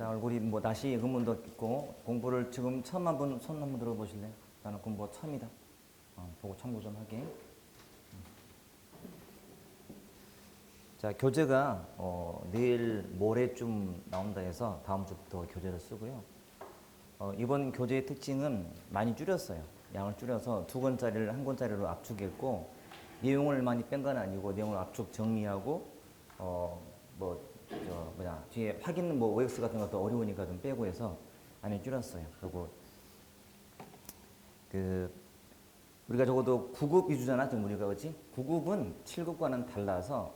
자, 얼굴이 뭐 낯이 익은 분도 있고 공부를 지금 처음 한 분 손 한번 들어보실래요? 나는 공부가 처음이다. 보고 참고 좀 하게. 자, 교재가 내일 모레쯤 나온다 해서 다음 주부터 교재를 쓰고요. 이번 교재의 특징은 많이 줄였어요. 양을 줄여서 2권짜리를 1권짜리로 압축했고 내용을 많이 뺀 건 아니고 내용을 압축 정리하고 뒤에 확인 OX 같은 것도 어려우니까 좀 빼고 해서 많이 줄였어요. 그리고 우리가 적어도 9급 위주잖아, 지금 우리가 그렇지? 9급은 7급과는 달라서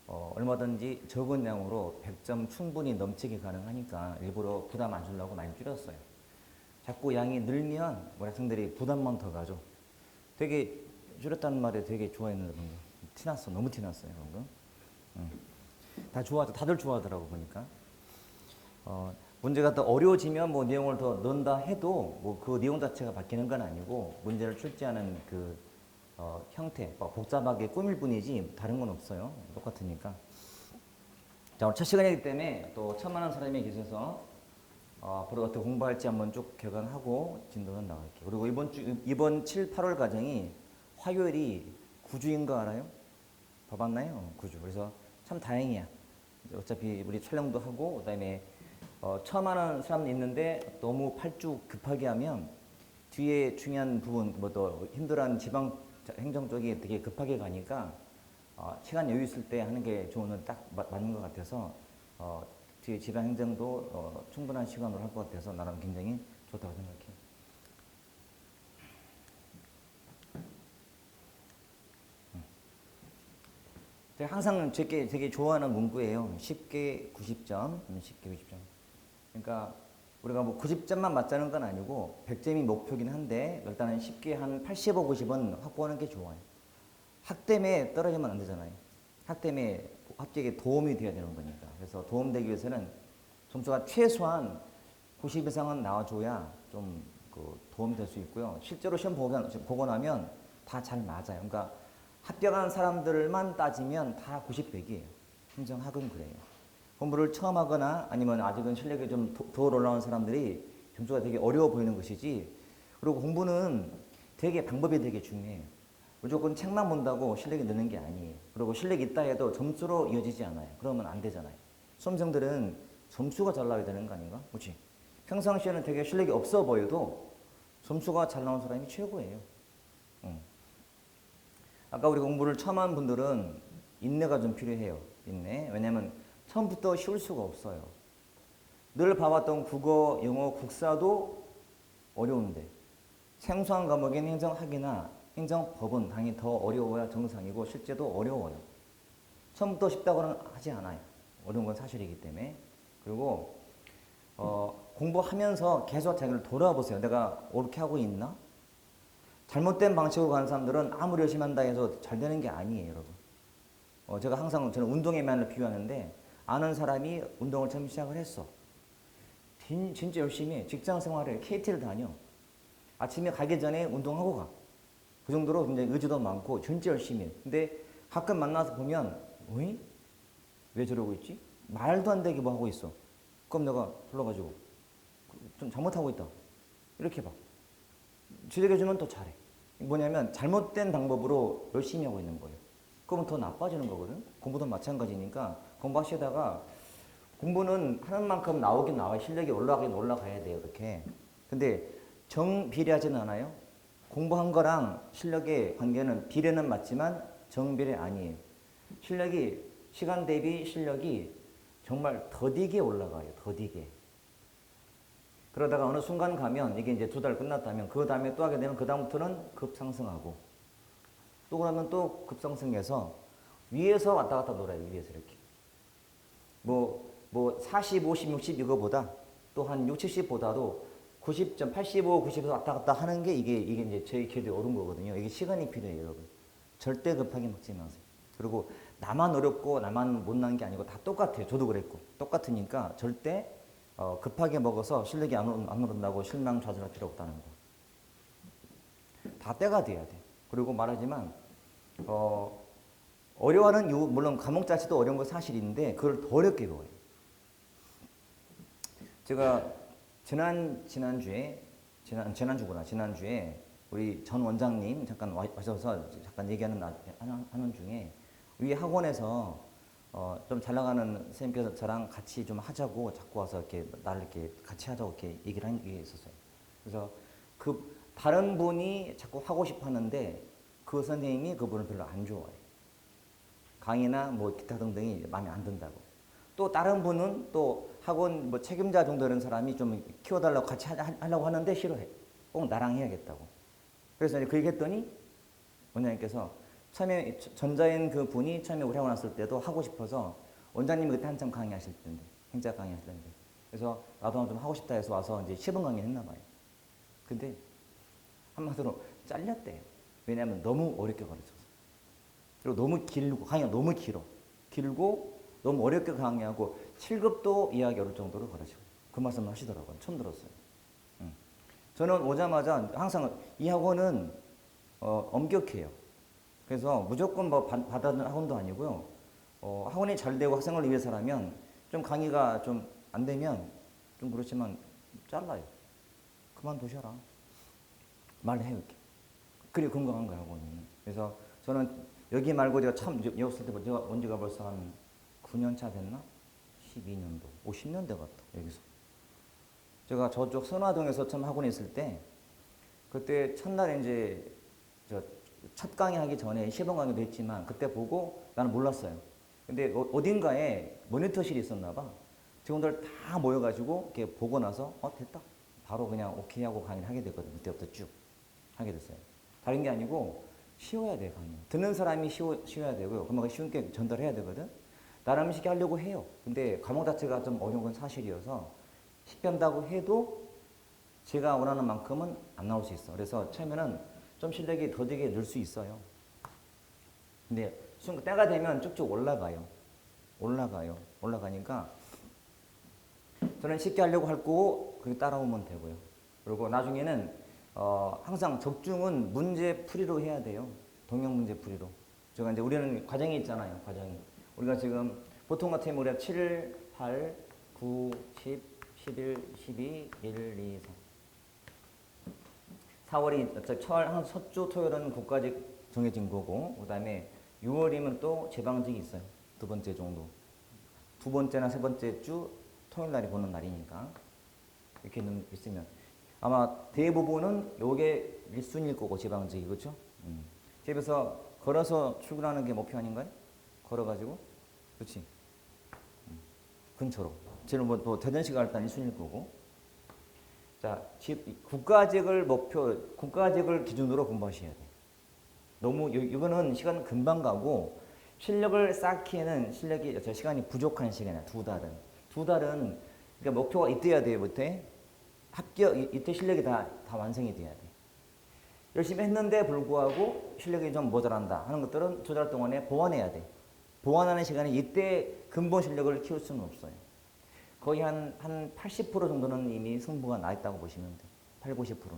얼마든지 적은 양으로 100점 충분히 넘치게 가능하니까 일부러 부담 안 주려고 많이 줄였어요. 자꾸 양이 늘면 우리 학생들이 부담만 더 가죠. 되게 줄였다는 말에 되게 좋아했는데 티났어. 너무 티났어요. 다들 좋아하더라고 보니까. 문제가 더 어려워지면 뭐 내용을 더 넣는다 해도 뭐 그 내용 자체가 바뀌는 건 아니고 문제를 출제하는 형태, 복잡하게 꾸밀 뿐이지 다른 건 없어요. 똑같으니까. 자, 오늘 첫 시간이기 때문에 또 처음 하는 사람이 계셔서 앞으로 어떻게 공부할지 한번 쭉 개관하고 진도는 나갈게요. 그리고 이번 7, 8월 과정이 화요일이 9주인 거 알아요? 봐봤나요? 9주. 그래서 참 다행이야. 어차피 우리 촬영도 하고 그다음에 처음 하는 사람도 있는데 너무 8주 급하게 하면 뒤에 중요한 부분 또 힘들어하는 지방 행정 쪽이 되게 급하게 가니까 시간 여유 있을 때 하는 게 좋은 딱 맞는 것 같아서 뒤에 지방 행정도 충분한 시간으로 할 것 같아서 나는 굉장히 좋다고 생각해요. 제가 항상 되게 좋아하는 문구예요. 쉽게 90점, 쉽게 90점. 그러니까 우리가 뭐 90점만 맞자는 건 아니고 100점이 목표긴 한데 일단은 쉽게 한 85, 90은 확보하는 게 좋아요. 학점에 떨어지면 안 되잖아요. 학점에 합격에 도움이 돼야 되는 거니까. 그래서 도움되기 위해서는 점수가 최소한 90 이상은 나와줘야 좀 도움될 수 있고요. 실제로 시험 보고 나면 다 잘 맞아요. 그러니까 합격한 사람들만 따지면 다 90, 100이에요. 행정학은 그래요. 공부를 처음 하거나 아니면 아직은 실력이 좀 더 올라온 사람들이 점수가 되게 어려워 보이는 것이지. 그리고 공부는 방법이 되게 중요해요. 무조건 책만 본다고 실력이 느는 게 아니에요. 그리고 실력이 있다 해도 점수로 이어지지 않아요. 그러면 안 되잖아요. 수험생들은 점수가 잘 나와야 되는 거 아닌가? 그렇지? 평상시에는 되게 실력이 없어 보여도 점수가 잘 나온 사람이 최고예요. 아까 우리 공부를 처음 한 분들은 인내가 좀 필요해요. 인내. 왜냐면 처음부터 쉬울 수가 없어요. 늘 봐왔던 국어, 영어, 국사도 어려운데 생소한 과목인 행정학이나 행정법은 당연히 더 어려워야 정상이고 실제도 어려워요. 처음부터 쉽다고는 하지 않아요. 어려운 건 사실이기 때문에. 그리고 공부하면서 계속 자기를 돌아보세요. 내가 옳게 하고 있나? 잘못된 방식으로 가는 사람들은 아무리 열심히 한다 해서 잘 되는 게 아니에요, 여러분. 제가 항상 저는 운동에만을 비유하는데 아는 사람이 운동을 처음 시작을 했어. 진짜 열심히 해. 직장 생활을 KT를 다녀. 아침에 가기 전에 운동하고 가. 그 정도로 굉장히 의지도 많고 진짜 열심히 해. 근데 가끔 만나서 보면 어이? 왜 저러고 있지? 말도 안 되게 뭐 하고 있어. 그럼 내가 불러가지고 좀 잘못하고 있다. 이렇게 봐. 지적해주면 더 잘해. 뭐냐면 잘못된 방법으로 열심히 하고 있는 거예요. 그러면 더 나빠지는 거거든. 공부도 마찬가지니까 공부하시다가 공부는 하는 만큼 나오긴 나와요. 실력이 올라가긴 올라가야 돼요. 그렇게. 근데 정비례하지는 않아요. 공부한 거랑 실력의 관계는 비례는 맞지만 정비례 아니에요. 시간 대비 실력이 정말 더디게 올라가요. 더디게. 그러다가 어느 순간 가면 이게 이제 2달 끝났다면 그 다음에 또 하게 되면 그 다음부터는 급상승하고 또 그러면 또 급상승해서 위에서 왔다 갔다 놀아요. 위에서 이렇게. 40, 50, 60 이거보다 또 한 60, 70보다도 90점, 85, 90에서 왔다 갔다 하는 게 이게 이제 저희 길이 옳은 거거든요. 이게 시간이 필요해요, 여러분. 절대 급하게 먹지 마세요. 그리고 나만 어렵고 나만 못난 게 아니고 다 똑같아요. 저도 그랬고. 똑같으니까 절대 급하게 먹어서 실력이 안 오른다고 실망 좌절할 필요 없다는 거. 다 때가 돼야 돼. 그리고 말하지만 어려워하는 이유, 물론 과목 자체도 어려운 건 사실인데 그걸 더 어렵게 배워요. 제가 지난주에 우리 전 원장님 잠깐 와셔서 잠깐 하는 중에 이 학원에서 좀 잘 나가는 선생님께서 저랑 같이 좀 하자고 자꾸 와서 이렇게 나를 이렇게 같이 하자고 이렇게 얘기를 한 게 있었어요. 그래서 그 다른 분이 자꾸 하고 싶어 하는데 그 선생님이 그분을 별로 안 좋아해요. 강의나 뭐 기타 등등이 마음에 안 든다고. 또 다른 분은 또 학원 뭐 책임자 정도 되는 사람이 좀 키워달라고 같이 하려고 하는데 싫어해. 꼭 나랑 해야겠다고. 그래서 이제 그 얘기했더니 원장님께서 처음에 전자인 그 분이 처음에 우리 학원 왔을 때도 하고 싶어서 원장님이 그때 한참 강의하실 텐데 행자 강의하실 텐데 그래서 나도 좀 하고 싶다 해서 와서 이제 시범 강의를 했나 봐요. 근데 한마디로 잘렸대요. 왜냐하면 너무 어렵게 가르쳐서. 그리고 너무 길고 강의가 너무 길고 너무 어렵게 강의하고 7급도 이해하기 어려울 정도로 가르치고 그 말씀을 하시더라고요. 처음 들었어요. 저는 오자마자 항상 이 학원은 엄격해요. 그래서 무조건 뭐 받아든 학원도 아니고요. 학원이 잘 되고 학생을 위해서라면 좀 강의가 좀 안 되면 좀 그렇지만 잘라요. 그만두셔라. 말해요 이렇게. 그리 건강한 거예요 학원이. 그래서 저는 여기 말고 제가 참 여기 왔을 때 제가 언제가 벌써 한 9년 차 됐나? 12년도, 50년 돼 갔다 여기서. 제가 저쪽 선화동에서 처음 학원에 있을 때 그때 첫날에 이제 첫 강의 하기 전에 시범 강의도 했지만 그때 보고 나는 몰랐어요. 근데 어딘가에 모니터실이 있었나 봐. 직원들 다 모여가지고 이렇게 보고 나서 됐다. 바로 그냥 오케이 하고 강의를 하게 됐거든요. 그때부터 쭉 하게 됐어요. 다른 게 아니고 쉬워야 돼요 강의. 듣는 사람이 쉬워야 되고요. 그만큼 쉬운 게 전달해야 되거든. 나름 쉽게 하려고 해요. 근데 과목 자체가 좀 어려운 건 사실이어서 쉽게 한다고 해도 제가 원하는 만큼은 안 나올 수 있어. 그래서 처음에는 좀 실력이 더디게 늘 수 있어요. 근데 때가 되면 쭉쭉 올라가니까 저는 쉽게 하려고 할 거고 그게 따라오면 되고요. 그리고 나중에는 항상 적중은 문제풀이로 해야 돼요. 동영 문제풀이로. 제가 이제 우리는 과정이 있잖아요. 과정이. 우리가 지금 보통 같은 경우 우리가 7, 8, 9, 10, 11, 12, 1, 2, 3. 4월이 첫 주 토요일은 국가직 정해진 거고 그 다음에 6월이면 또 제방직이 있어요. 두 번째 정도. 두 번째나 세 번째 주 토요일 날이 보는 날이니까 이렇게 있으면 아마 대부분은 요게 1순위일 거고 제방직이 그렇죠? 집에서 걸어서 출근하는 게 목표 아닌가요? 걸어가지고 그렇지? 근처로. 지금 뭐 대전시 갈 때 1순위일 거고. 자, 국가직을 기준으로 공부하셔야 돼. 너무 이거는 시간 금방 가고 실력을 쌓기에는 시간이 부족한 시간이야. 두 달은 그러니까 목표가 이때야 돼요. 못해 합격 이때 실력이 다 완성이 돼야 돼. 열심히 했는데 불구하고 실력이 좀 모자란다 하는 것들은 두 달 동안에 보완해야 돼. 보완하는 시간에 이때 근본 실력을 키울 수는 없어요. 거의 한 80% 정도는 이미 승부가 나 있다고 보시면 돼. 8, 90%는.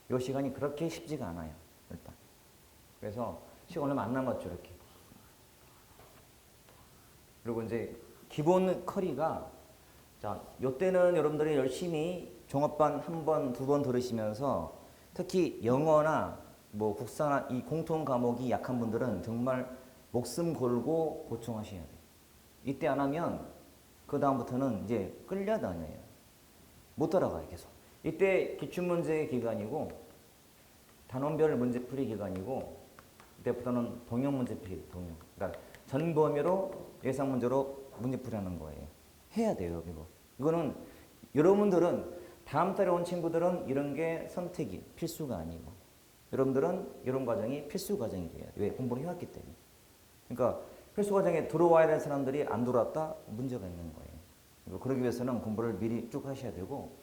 이 시간이 그렇게 쉽지가 않아요. 일단. 그래서 시간 얼마 안 남았죠. 이렇게. 그리고 이제 기본 커리가 자, 요때는 여러분들이 열심히 종합반 한 번, 두 번 들으시면서 특히 영어나 뭐 국사나 이 공통 과목이 약한 분들은 정말 목숨 걸고 보충하셔야 돼요. 이때 안 하면 그 다음부터는 이제 끌려다녀요. 못 따라가요, 계속. 이때 기출문제 기간이고 단원별 문제풀이 기간이고 이때부터는 동영 문제풀이, 동영. 그러니까 전 범위로 예상 문제로 문제풀이하는 거예요. 해야 돼요, 이거. 이거는 여러분들은 다음 달에 온 친구들은 이런 게 선택이 필수가 아니고 여러분들은 이런 과정이 필수 과정이 돼요. 왜? 공부를 해왔기 때문에. 그러니까 필수 과정에 들어와야 될 사람들이 안 들어왔다? 문제가 있는 거예요. 그러기 위해서는 공부를 미리 쭉 하셔야 되고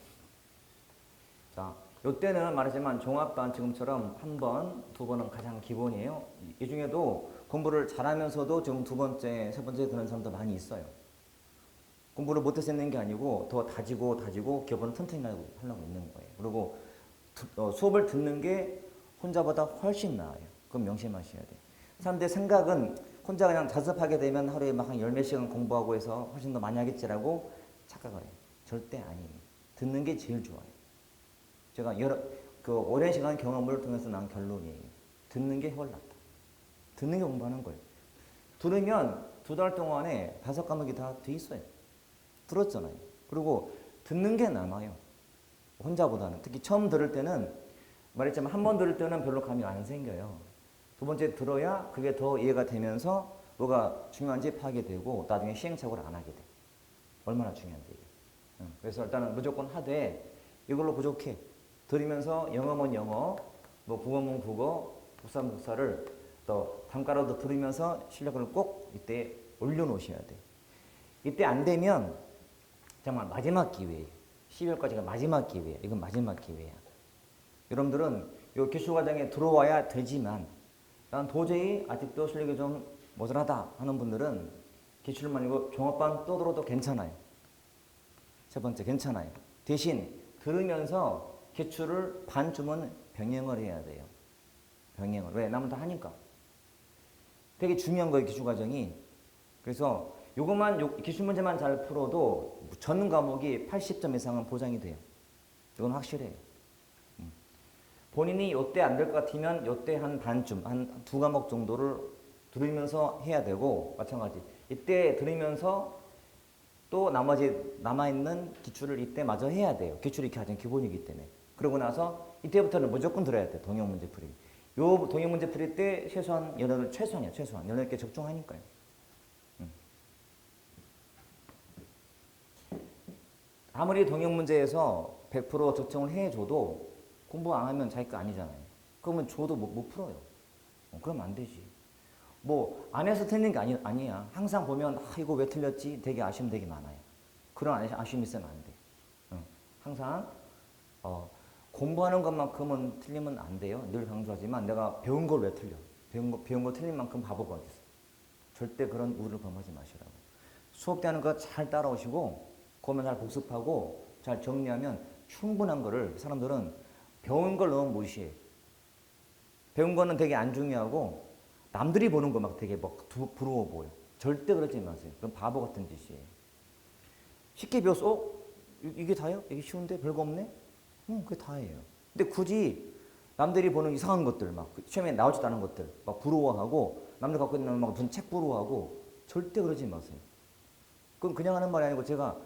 자, 요때는 말하지만 종합반 지금처럼 한 번, 두 번은 가장 기본이에요. 이 중에도 공부를 잘하면서도 지금 두 번째, 세 번째 그런 사람도 많이 있어요. 공부를 못해서 있는 게 아니고 더 다지고 기업은 튼튼히 하려고 있는 거예요. 그리고 수업을 듣는 게 혼자보다 훨씬 나아요. 그건 명심하셔야 돼요. 사람들의 생각은 혼자 그냥 자습하게 되면 하루에 막 한 10몇 시간 공부하고 해서 훨씬 더 많이 하겠지라고 착각을 해요. 절대 아니에요. 듣는 게 제일 좋아요. 제가 오랜 시간 경험을 통해서 난 결론이에요. 듣는 게 훨 낫다. 듣는 게 공부하는 거예요. 들으면 2달 동안에 5과목이 다 돼 있어요. 들었잖아요. 그리고 듣는 게 남아요. 혼자보다는. 특히 처음 들을 때는 말했지만 한 번 들을 때는 별로 감이 안 생겨요. 2번째 들어야 그게 더 이해가 되면서 뭐가 중요한지 파악이 되고 나중에 시행착오를 안 하게 돼. 얼마나 중요한데 이게. 그래서 일단은 무조건 하되 이걸로 부족해. 들으면서 영어면 영어, 뭐 국어면 국어, 복사면 복사를 또 단가로도 들으면서 실력을 꼭 이때 올려놓으셔야 돼. 이때 안 되면 정말 마지막 기회예요. 12월까지가 마지막 기회예요. 이건 마지막 기회야. 여러분들은 이 기술과정에 들어와야 되지만 난 도저히 아직도 실력이 좀 모자라다 하는 분들은 기출만 이고 종합반 또 들어도 괜찮아요. 첫 번째 괜찮아요. 대신 들으면서 기출을 반쯤은 병행을 해야 돼요. 병행을. 왜? 남은 다 하니까. 되게 중요한 거예요. 기출과정이. 그래서 요것만 기출 문제만 잘 풀어도 전 과목이 80점 이상은 보장이 돼요. 이건 확실해요. 본인이 요때 안 될 것 같으면 요때 한 반쯤, 한 2과목 정도를 들으면서 해야 되고 마찬가지. 이때 들으면서 또 나머지 남아있는 기출을 이때 마저 해야 돼요. 기출이 가장 기본이기 때문에. 그러고 나서 이때부터는 무조건 들어야 돼. 동형 문제 풀이. 요 동형 문제 풀이 때 최소한 18개 적중하니까요. 아무리 동형 문제에서 100% 적중을 해줘도 공부 안 하면 자기 거 아니잖아요. 그러면 줘도 못 풀어요. 그러면 안 되지. 뭐 안 해서 틀린 게 아니야. 항상 보면 이거 왜 틀렸지? 되게 아쉬움 되게 많아요. 그런 아쉬움이 있으면 안 돼. 항상 공부하는 것만큼은 틀리면 안 돼요. 늘 강조하지만 내가 배운 걸 왜 틀려? 배운 거 틀린 만큼 바보가 어디 있어. 절대 그런 우를 범하지 마시라고. 수업 때 하는 거 잘 따라오시고 그거만 잘 복습하고 잘 정리하면 충분한 거를 사람들은 배운 걸 너무 무시해. 배운 거는 되게 안 중요하고 남들이 보는 거 막 되게 막 부러워 보여. 절대 그러지 마세요. 그건 바보 같은 짓이에요. 쉽게 배웠어? 이게 다예요? 이게 쉬운데? 별거 없네? 그게 다예요. 근데 굳이 남들이 보는 이상한 것들, 막 시험에 나오지도 않은 것들, 막 부러워하고 남들 갖고 있는 막 무슨 책 부러워하고 절대 그러지 마세요. 그건 그냥 하는 말이 아니고 제가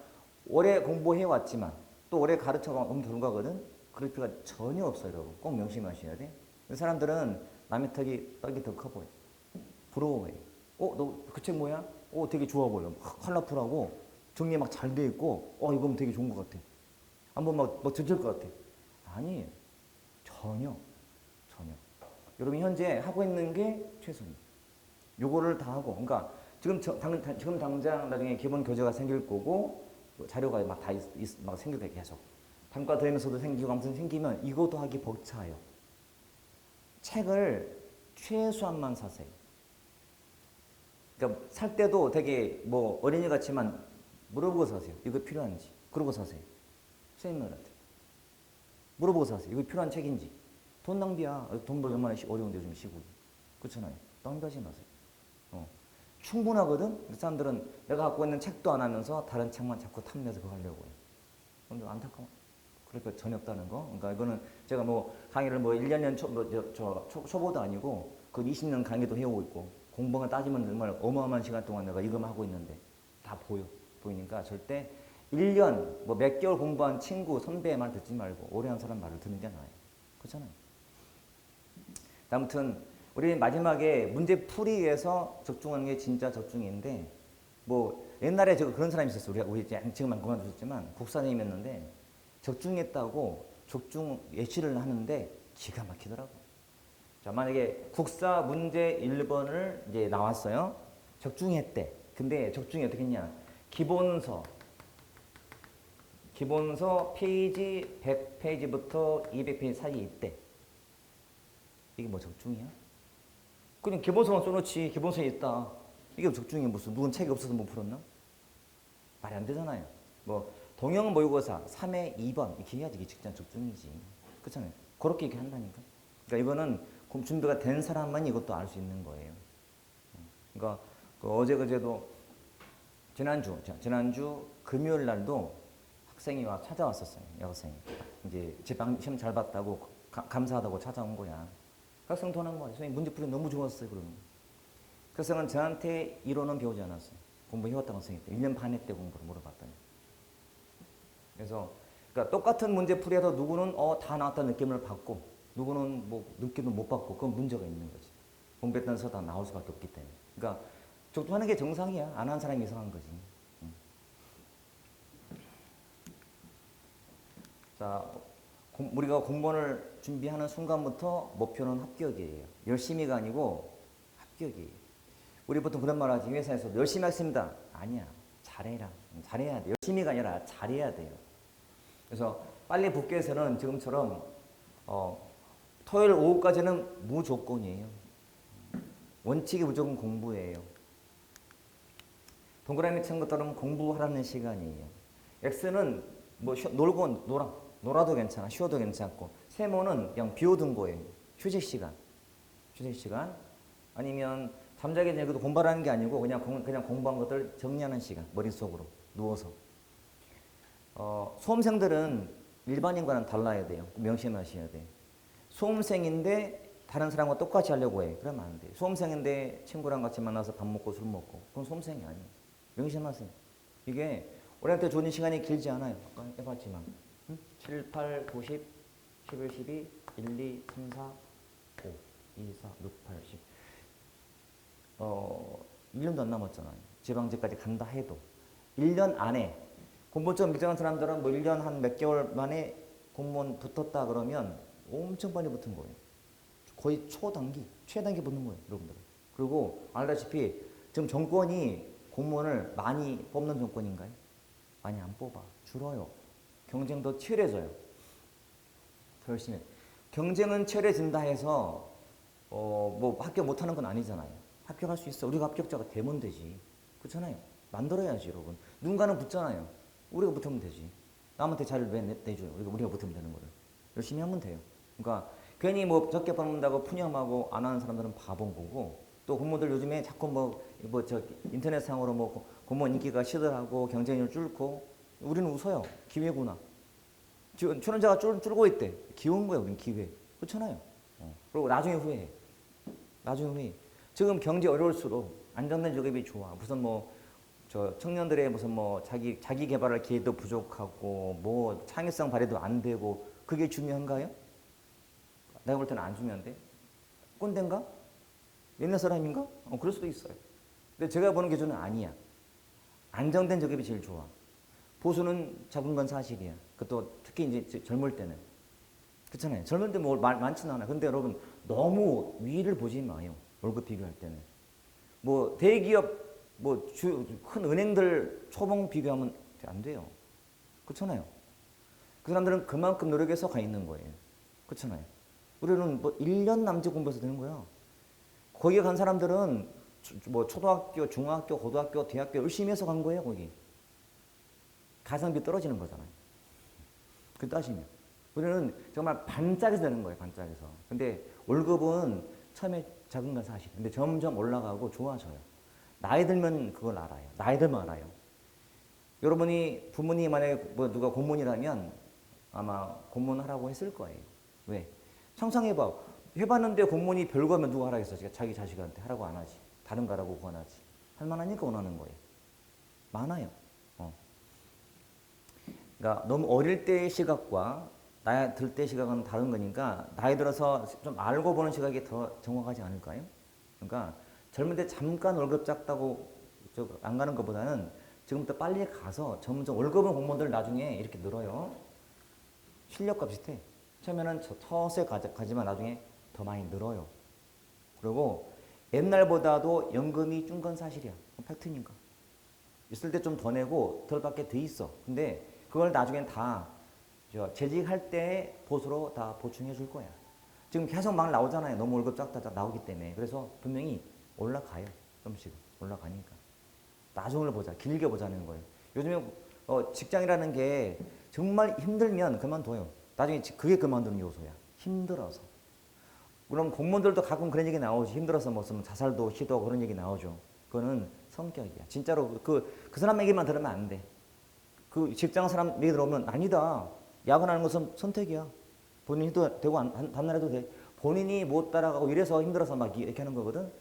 오래 공부해 왔지만 또 오래 가르쳐 온 결과거든. 그럴 필요가 전혀 없어요, 여러분. 꼭 명심하셔야 돼. 사람들은 남의 떡이 더 커 보여. 부러워해. 너 그 책 뭐야? 되게 좋아 보여. 막 컬러풀하고 정리 막 잘 돼 있고, 이건 되게 좋은 것 같아. 한번 막 들을 것 같아. 아니에요. 전혀. 여러분 현재 하고 있는 게 최선이에요. 요거를 다 하고, 그러니까 지금 당장 나중에 기본 교재가 생길 거고 자료가 막 다 막 생길 거예요. 계속. 단과 더하면서도 생기고 아무튼 생기면 이것도 하기 벅차요. 책을 최소한만 사세요. 그러니까 살 때도 되게 뭐 어린이 같지만 물어보고 사세요. 이거 필요한지. 그러고 사세요. 선생님들한테. 물어보고 사세요. 이거 필요한 책인지. 돈 낭비야. 돈 벌기 얼마나 어려운데 요즘 시국이. 그렇잖아요. 낭비하지 마세요. 충분하거든? 사람들은 내가 갖고 있는 책도 안 하면서 다른 책만 자꾸 탐내서 그거 하려고 해요. 그럼 좀 안타까워. 그럴 거 전혀 없다는 거. 그러니까 이거는 제가 뭐 강의를 뭐 1년 년 초보도 아니고 그 20년 강의도 해오고 있고 공부만 따지면 정말 어마어마한 시간 동안 내가 이것만 하고 있는데 다 보이니까 절대 1년 뭐 몇 개월 공부한 친구, 선배의 말 듣지 말고 오래 한 사람 말을 듣는 게 나아요. 그렇잖아요. 아무튼 우리 마지막에 문제 풀이에서 적중하는 게 진짜 적중인데 뭐 옛날에 저 그런 사람이 있었어요. 우리 지금만 그만두셨지만 국사님이었는데 적중했다고 적중 예시를 하는데 기가 막히더라고. 자, 만약에 국사 문제 1번을 이제 나왔어요. 적중했대. 근데 적중이 어떻게 했냐? 기본서 페이지 100페이지부터 200페이지 사이에 있대. 이게 뭐 적중이야? 그냥 기본서만 써놓지. 기본서에 있다. 이게 적중이 무슨 누군 책이 없어서 못 풀었나? 말이 안 되잖아요. 뭐 동형 모의고사 3회 2번 이렇게 해야지 이게 직전 적중이지. 그렇잖아요. 그렇게 이렇게 한다니까. 그러니까 이거는 준비가 된 사람만 이것도 알 수 있는 거예요. 그러니까 그 어제 그제도 지난주 금요일 날도 학생이 와 찾아왔었어요. 여학생이. 이제 제 시험 잘 봤다고 감사하다고 찾아온 거야. 학생 전화한 거야. 선생님 문제풀이 너무 좋았어요. 그러면. 그 학생은 저한테 이론은 배우지 않았어요. 공부해왔다고 선생님 때. 1년 반 했대 공부를 물어봤더니. 그래서 그러니까 똑같은 문제풀이에도 누구는 다 나왔다는 느낌을 받고 누구는 뭐 느낌을 못 받고 그건 문제가 있는 거지. 공부했던 서다 나올 수밖에 없기 때문에. 그러니까 적중하는 게 정상이야. 안 하는 사람이 이상한 거지. 자, 우리가 공무원을 준비하는 순간부터 목표는 합격이에요. 열심히가 아니고 합격이에요. 우리 보통 그런 말 하지. 회사에서 열심히 하겠습니다. 아니야. 잘해라. 잘해야 돼. 열심히가 아니라 잘해야 돼요. 그래서 빨리 붙기 위해서는 지금처럼 토요일 오후까지는 무조건이에요. 원칙이 무조건 공부예요. 동그라미 친 것처럼 공부하라는 시간이에요. X는 뭐 놀고 놀아도 괜찮아. 쉬어도 괜찮고. 세모는 그냥 비워둔 거예요. 휴식 시간. 휴식 시간. 아니면 잠자기 전에 그래도 공부하라는 게 아니고 그냥 공부한 것들 정리하는 시간. 머릿속으로 누워서. 수험생들은 일반인과는 달라야 돼요. 명심하셔야 돼. 수험생인데 다른 사람과 똑같이 하려고 해. 그러면 안 돼. 수험생인데 친구랑 같이 만나서 밥 먹고 술 먹고. 그건 수험생이 아니에요. 명심하세요. 이게 우리한테 주는 시간이 길지 않아요. 아까 해봤지만. 7, 8, 9, 10, 11, 12, 1, 2, 3, 4, 5, 2, 4, 6, 8, 10. 1년도 안 남았잖아요. 지방직까지 간다 해도. 1년 안에 공무원 미정한 사람들은 뭐 1년 한 몇 개월 만에 공무원 붙었다 그러면 엄청 빨리 붙은 거예요. 거의 초단기, 최단기 붙는 거예요, 여러분들. 그리고 알다시피 지금 정권이 공무원을 많이 뽑는 정권인가요? 많이 안 뽑아. 줄어요. 경쟁도 치열해져요. 더 열심히. 경쟁은 치열해진다 해서 뭐 합격 못하는 건 아니잖아요. 합격할 수 있어. 우리가 합격자가 되면 되지. 그렇잖아요. 만들어야지, 여러분. 누군가는 붙잖아요. 우리가 붙으면 되지. 남한테 자리를 왜 내줘요? 우리가 붙으면 되는 거를. 열심히 하면 돼요. 그러니까 괜히 뭐 적게 받는다고 푸념하고 안 하는 사람들은 바본 거고, 또 공무원들 요즘에 자꾸 인터넷상으로 뭐 공무원 인기가 시들하고 경쟁률 줄고, 우리는 웃어요. 기회구나. 출연자가 줄고 있대. 기회인 거야, 우린 기회. 그렇잖아요. 그리고 나중에 후회해. 나중에 후회해. 지금 경제 어려울수록 안정된 직업이 좋아. 무슨 청년들의 무슨 자기 개발할 기회도 부족하고 뭐 창의성 발휘도 안 되고 그게 중요한가요? 내가 볼 때는 안 중요한데. 꼰대인가? 옛날 사람인가? 그럴 수도 있어요. 근데 제가 보는 기준은 아니야. 안정된 직업이 제일 좋아. 보수는 적은 건 사실이야. 그것도 특히 이제 젊을 때는. 그렇잖아요. 젊을 때 뭐 많지는 않아. 근데 여러분 너무 위를 보지 마요. 월급 비교할 때는. 뭐 대기업 큰 은행들 초봉 비교하면 안 돼요. 그렇잖아요. 그 사람들은 그만큼 노력해서 가 있는 거예요. 그렇잖아요. 우리는 1년 남짓 공부해서 되는 거야. 거기에 간 사람들은 초등학교, 중학교, 고등학교, 대학교 열심히 해서 간 거예요, 거기. 가성비 떨어지는 거잖아요. 그 따지면. 우리는 정말 반짝에서 되는 거예요, 반짝에서. 근데 월급은 처음에 작은 건 사실. 근데 점점 올라가고 좋아져요. 나이 들면 그걸 알아요. 나이 들면 알아요. 여러분이 부모님이 만약에 누가 공무원이라면 아마 공무원 하라고 했을 거예요. 왜? 상상해봐. 해봤는데 공무원이 별거면 누가 하라겠어? 자기 자식한테 하라고 안 하지. 다른 거라고 권하지. 할 만하니까 원하는 거예요. 많아요. 그러니까 너무 어릴 때의 시각과 나이 들 때의 시각은 다른 거니까 나이 들어서 좀 알고 보는 시각이 더 정확하지 않을까요? 그러니까 젊을 때 잠깐 월급 작다고 안 가는 것보다는 지금부터 빨리 가서 점점 월급은 공무원들 나중에 이렇게 늘어요. 실력과 비슷해. 처음에는 서서히 가지만 나중에 더 많이 늘어요. 그리고 옛날보다도 연금이 준 건 사실이야. 팩트니까. 있을 때 좀 더 내고 덜 받게 돼 있어. 근데 그걸 나중엔 다 재직할 때 보수로 다 보충해 줄 거야. 지금 계속 막 나오잖아요. 너무 월급 작다 나오기 때문에. 그래서 분명히 올라가요. 좀씩 올라가니까. 나중을 보자. 길게 보자는 거예요. 요즘에 직장이라는 게 정말 힘들면 그만둬요. 나중에 그게 그만두는 요소야. 힘들어서. 그럼 공무원들도 가끔 그런 얘기 나오지. 힘들어서 무슨 자살도 시도하고 그런 얘기 나오죠. 그거는 성격이야. 진짜로 그 사람 얘기만 들으면 안 돼. 그 직장 사람 얘기 들어보면 아니다. 야근하는 것은 선택이야. 본인이 해도 되고 다음날 해도 돼. 본인이 못 따라가고 이래서 힘들어서 막 이렇게 하는 거거든.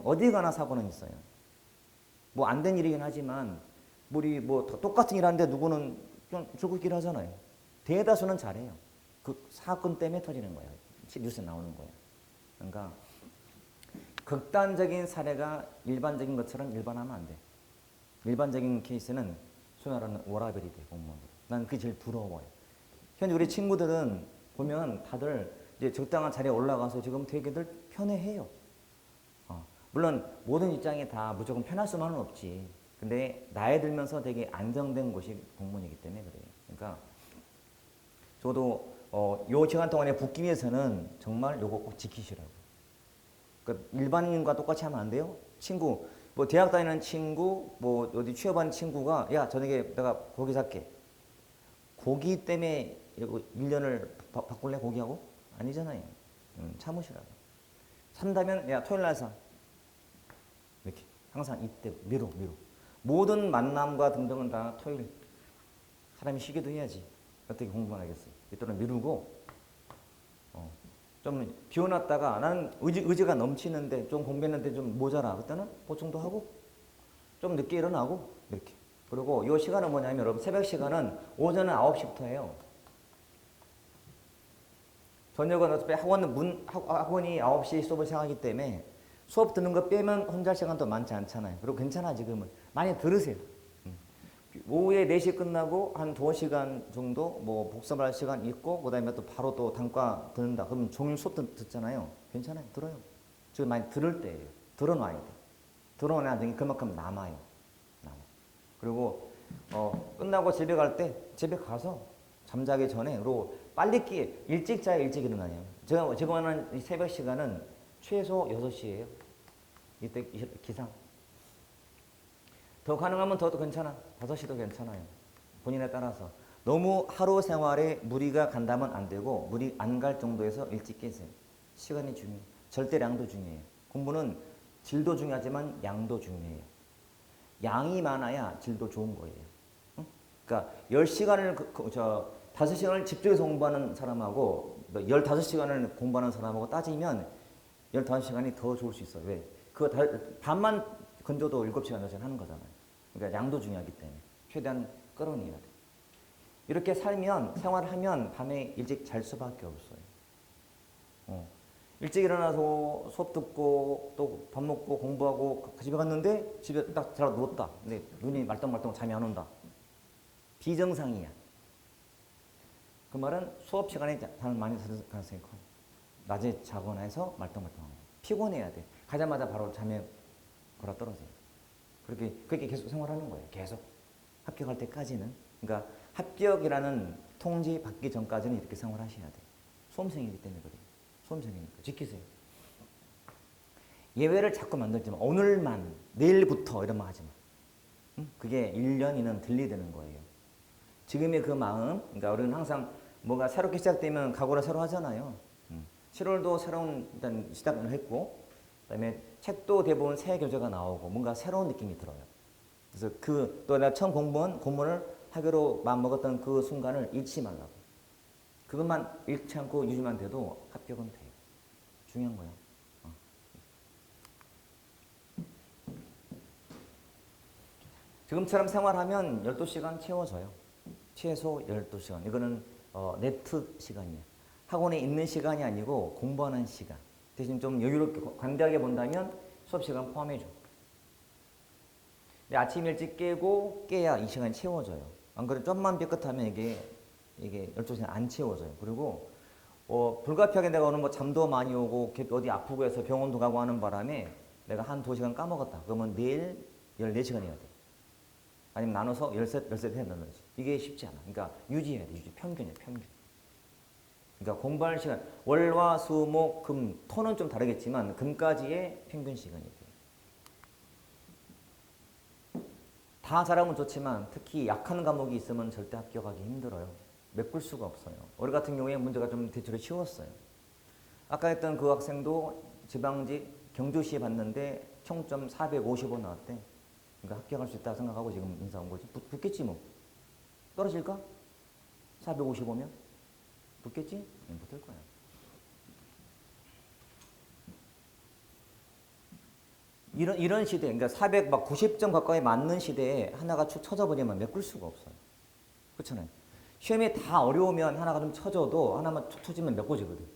어디 가나 사고는 있어요. 뭐 안 된 일이긴 하지만 우리 뭐 똑같은 일 하는데 누구는 좀 줄긋기를 하잖아요. 대다수는 잘해요. 그 사건 때문에 터지는 거예요. 뉴스에 나오는 거예요. 그러니까 극단적인 사례가 일반적인 것처럼 일반하면 안 돼. 일반적인 케이스는 소위 말하는 워라벨이 돼, 공무원들. 난 그게 제일 부러워요. 현재 우리 친구들은 보면 다들 이제 적당한 자리에 올라가서 지금 되게들 편해해요. 물론 모든 직장이 다 무조건 편할 수만은 없지. 근데 나이 들면서 되게 안정된 곳이 공무원이기 때문에 그래요. 그러니까 저도 요 시간 동안에 붙기 위해서는 정말 요거 꼭 지키시라고. 그러니까 일반인과 똑같이 하면 안 돼요. 친구, 뭐 대학 다니는 친구, 뭐 어디 취업한 친구가 야 저녁에 내가 고기 살게. 고기 때문에 1년을 바꿀래 고기하고? 아니잖아요. 참으시라고. 산다면 야 토요일 날 사. 이렇게 항상 이때 미루. 모든 만남과 등등은 다 토요일. 사람이 쉬기도 해야지. 어떻게 공부만 하겠어요. 이때는 미루고 좀 비워놨다가 나는 의지가 넘치는데 좀 공부했는데 좀 모자라. 그때는 보충도 하고 좀 늦게 일어나고 이렇게. 그리고 이 시간은 뭐냐면 여러분 새벽 시간은 오전은 9시부터 해요. 저녁은 어차피 학원이 9시에 수업을 시작하기 때문에 수업 듣는 거 빼면 혼자 할 시간도 많지 않잖아요. 그리고 괜찮아 지금은. 많이 들으세요. 오후에 4시 끝나고 한 2시간 정도 뭐 복습할 시간 있고 그다음에 또 바로 또 단과 듣는다. 그러면 종일 수업 듣잖아요. 괜찮아요. 들어요. 지금 많이 들을 때예요. 들어놔야 돼. 들어놔야 되니 그만큼 남아요. 그리고 끝나고 집에 갈 때 집에 가서 잠자기 전에 그리고 빨리 일찍 자야 일찍 일어나요. 제가 하는 새벽 시간은 최소 6시예요. 이때 기상. 더 가능하면 더 괜찮아. 5시도 괜찮아요. 본인에 따라서. 너무 하루 생활에 무리가 간다면 안 되고 무리 안 갈 정도에서 일찍 깨세요. 시간이 중요해요. 절대량도 중요해요. 공부는 질도 중요하지만 양도 중요해요. 양이 많아야 질도 좋은 거예요. 응? 그러니까 10시간을 5시간을 집중해서 공부하는 사람하고 15시간을 공부하는 사람하고 따지면 15시간이 더 좋을 수 있어요. 왜? 그거 반만 건져도 7시간, 8시간 하는 거잖아요. 그러니까 양도 중요하기 때문에 최대한 끌어내야 돼. 이렇게 생활을 하면 밤에 일찍 잘 수밖에 없어요. 일찍 일어나서 수업 듣고 또 밥 먹고 공부하고 집에 갔는데 집에 딱 잘 누웠다. 근데 눈이 말똥말똥 잠이 안 온다. 비정상이야. 그 말은 수업 시간에 잠을 많이 자는 가능성이 커요. 낮에 자거나 해서 말똥말똥하고 피곤해야 돼. 가자마자 바로 잠에 걸어 떨어져요. 그렇게 계속 생활하는 거예요. 계속 합격할 때까지는. 그러니까 합격이라는 통지 받기 전까지는 이렇게 생활하셔야 돼요. 수험생이기 때문에 그래요. 수험생이니까 지키세요. 예외를 자꾸 만들지 마. 오늘만, 내일부터 이런 말 하지 마. 그게 1년, 2년 들리되는 거예요. 지금의 그 마음, 그러니까 우리는 항상 뭔가 새롭게 시작되면 각오를 새로 하잖아요. 7월도 새로운 일단 시작을 했고, 그다음에 책도 대부분 새 교재가 나오고 뭔가 새로운 느낌이 들어요. 그래서 또 내가 처음 공무원을 하기로 마음먹었던 그 순간을 잃지 말라고. 그것만 잃지 않고 유지만 돼도 합격은 돼요. 중요한 거야. 지금처럼 생활하면 12시간 채워져요. 최소 12시간. 이거는 네트 시간이에요. 학원에 있는 시간이 아니고 공부하는 시간. 대신 좀 여유롭게 관대하게 본다면 수업 시간 포함해줘. 근데 아침 일찍 깨야 이 시간이 채워져요. 안 그래도 좀만 삐끗하면 이게 12시간 안 채워져요. 그리고 불가피하게 내가 오늘 뭐 잠도 많이 오고 어디 아프고 해서 병원도 가고 하는 바람에 내가 한 2시간 까먹었다. 그러면 내일 14시간 해야 돼. 아니면 나눠서 13 해놓는지. 이게 쉽지 않아. 그러니까 유지해야 돼. 평균이야, 평균. 그러니까 공부할 시간, 월화, 수, 목, 금, 토는 좀 다르겠지만 금까지의 평균 시간이 돼요. 다 잘하면 좋지만 특히 약한 과목이 있으면 절대 합격하기 힘들어요. 메꿀 수가 없어요. 올해 같은 경우에 문제가 좀 대체로 쉬웠어요. 아까 했던 그 학생도 지방직 경주시에 봤는데 총점 455 나왔대. 그러니까 합격할 수 있다고 생각하고 지금 인사 온 거지. 붙겠지 뭐. 떨어질까? 455면? 붙겠지? 붙을 거야. 이런 시대, 그러니까 490점 가까이 맞는 시대에 하나가 축 쳐져버리면 메꿀 수가 없어요. 그렇잖아요. 시험이 다 어려우면 하나가 좀 쳐져도 하나만 툭 터지면 메꿔지거든.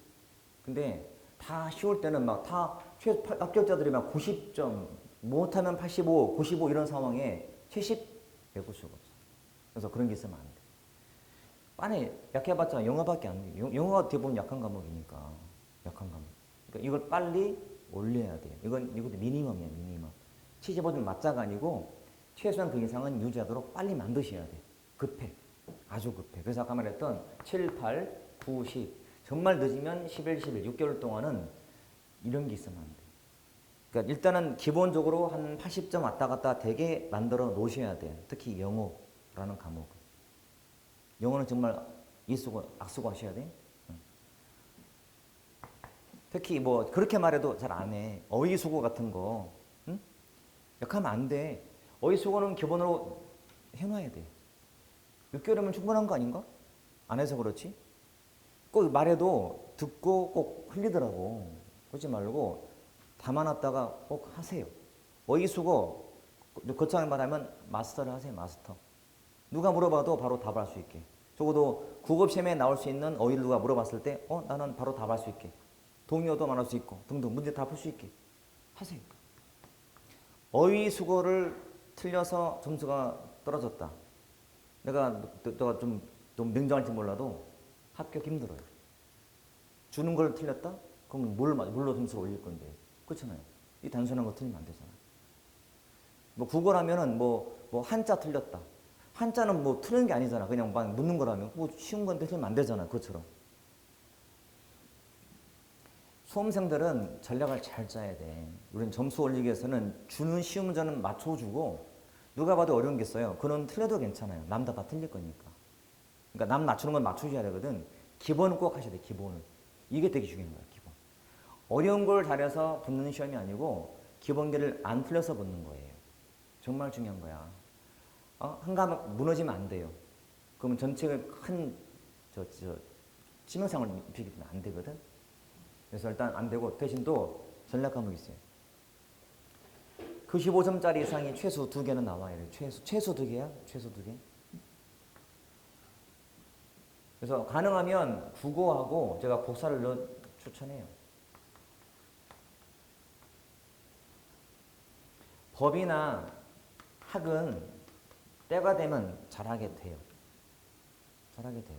근데 다 쉬울 때는 막 다 합격자들이 막 90점, 못하면 85, 95 이런 상황에 70 메꿀 수가 없어. 그래서 그런 게 있으면 안 돼. 안에 약해봤자 영어밖에 안 돼. 영어가 대부분 약한 과목이니까. 약한 과목. 그러니까 이걸 빨리 올려야 돼요. 이것도 미니멈이야, 미니멈. 75점 맞자가 아니고 최소한 그 이상은 유지하도록 빨리 만드셔야 돼. 급해. 아주 급해. 그래서 아까 말했던 7, 8, 9, 10. 정말 늦으면 11, 11, 6개월 동안은 이런 게 있으면 안 돼. 그러니까 일단은 기본적으로 한 80점 왔다 갔다 되게 만들어 놓으셔야 돼. 특히 영어라는 과목. 영어는 정말 이수고 악수고 하셔야 돼. 특히 뭐 그렇게 말해도 잘 안 해. 어휘수고 같은 거, 응? 약하면 안 돼. 어휘수고는 기본으로 해놔야 돼. 6개월이면 충분한 거 아닌가? 안 해서 그렇지. 꼭 말해도 듣고 꼭 흘리더라고. 그러지 말고 담아놨다가 꼭 하세요. 어휘수고 거창하게 말하면 마스터를 하세요. 마스터. 누가 물어봐도 바로 답할 수 있게. 적어도 국어시험에 나올 수 있는 어휘를 누가 물어봤을 때 나는 바로 답할 수 있게. 동의어도 말할 수 있고 등등 문제 다 풀 수 있게 하세요. 어휘 수고를 틀려서 점수가 떨어졌다. 내가 좀 냉정할지 몰라도 합격 힘들어요. 주는 걸 틀렸다? 그럼 뭘로 점수를 올릴 건데. 그렇잖아요. 이 단순한 거 틀리면 안 되잖아요. 뭐 국어라면은 뭐 한자 틀렸다. 한자는 뭐 틀린 게 아니잖아. 그냥 막 묻는 거라면 뭐 쉬운 건데 틀리면 안 되잖아. 그것처럼. 수험생들은 전략을 잘 짜야 돼. 우리는 점수 올리기 위해서는 주는 쉬운 문제는 맞춰주고 누가 봐도 어려운 게 있어요. 그건 틀려도 괜찮아요. 남 다 틀릴 거니까. 그러니까 남 맞추는 건 맞춰줘야 되거든. 기본은 꼭 하셔야 돼. 기본을. 이게 되게 중요한 거야. 기본. 어려운 걸 잘해서 붙는 시험이 아니고 기본기를 안 틀려서 붙는 거예요. 정말 중요한 거야. 한 과목 무너지면 안 돼요. 그러면 전체가 큰 치명상을 입히게 되면 안 되거든. 그래서 일단 안 되고 대신 또 전략 과목이 있어요. 95점짜리 이상이 최소 2개는 나와야 돼요. 최소 2개야? 최소 2개? 그래서 가능하면 국어하고 제가 복사를 추천해요. 법이나 학은 때가 되면 잘하게 돼요. 잘하게 돼요.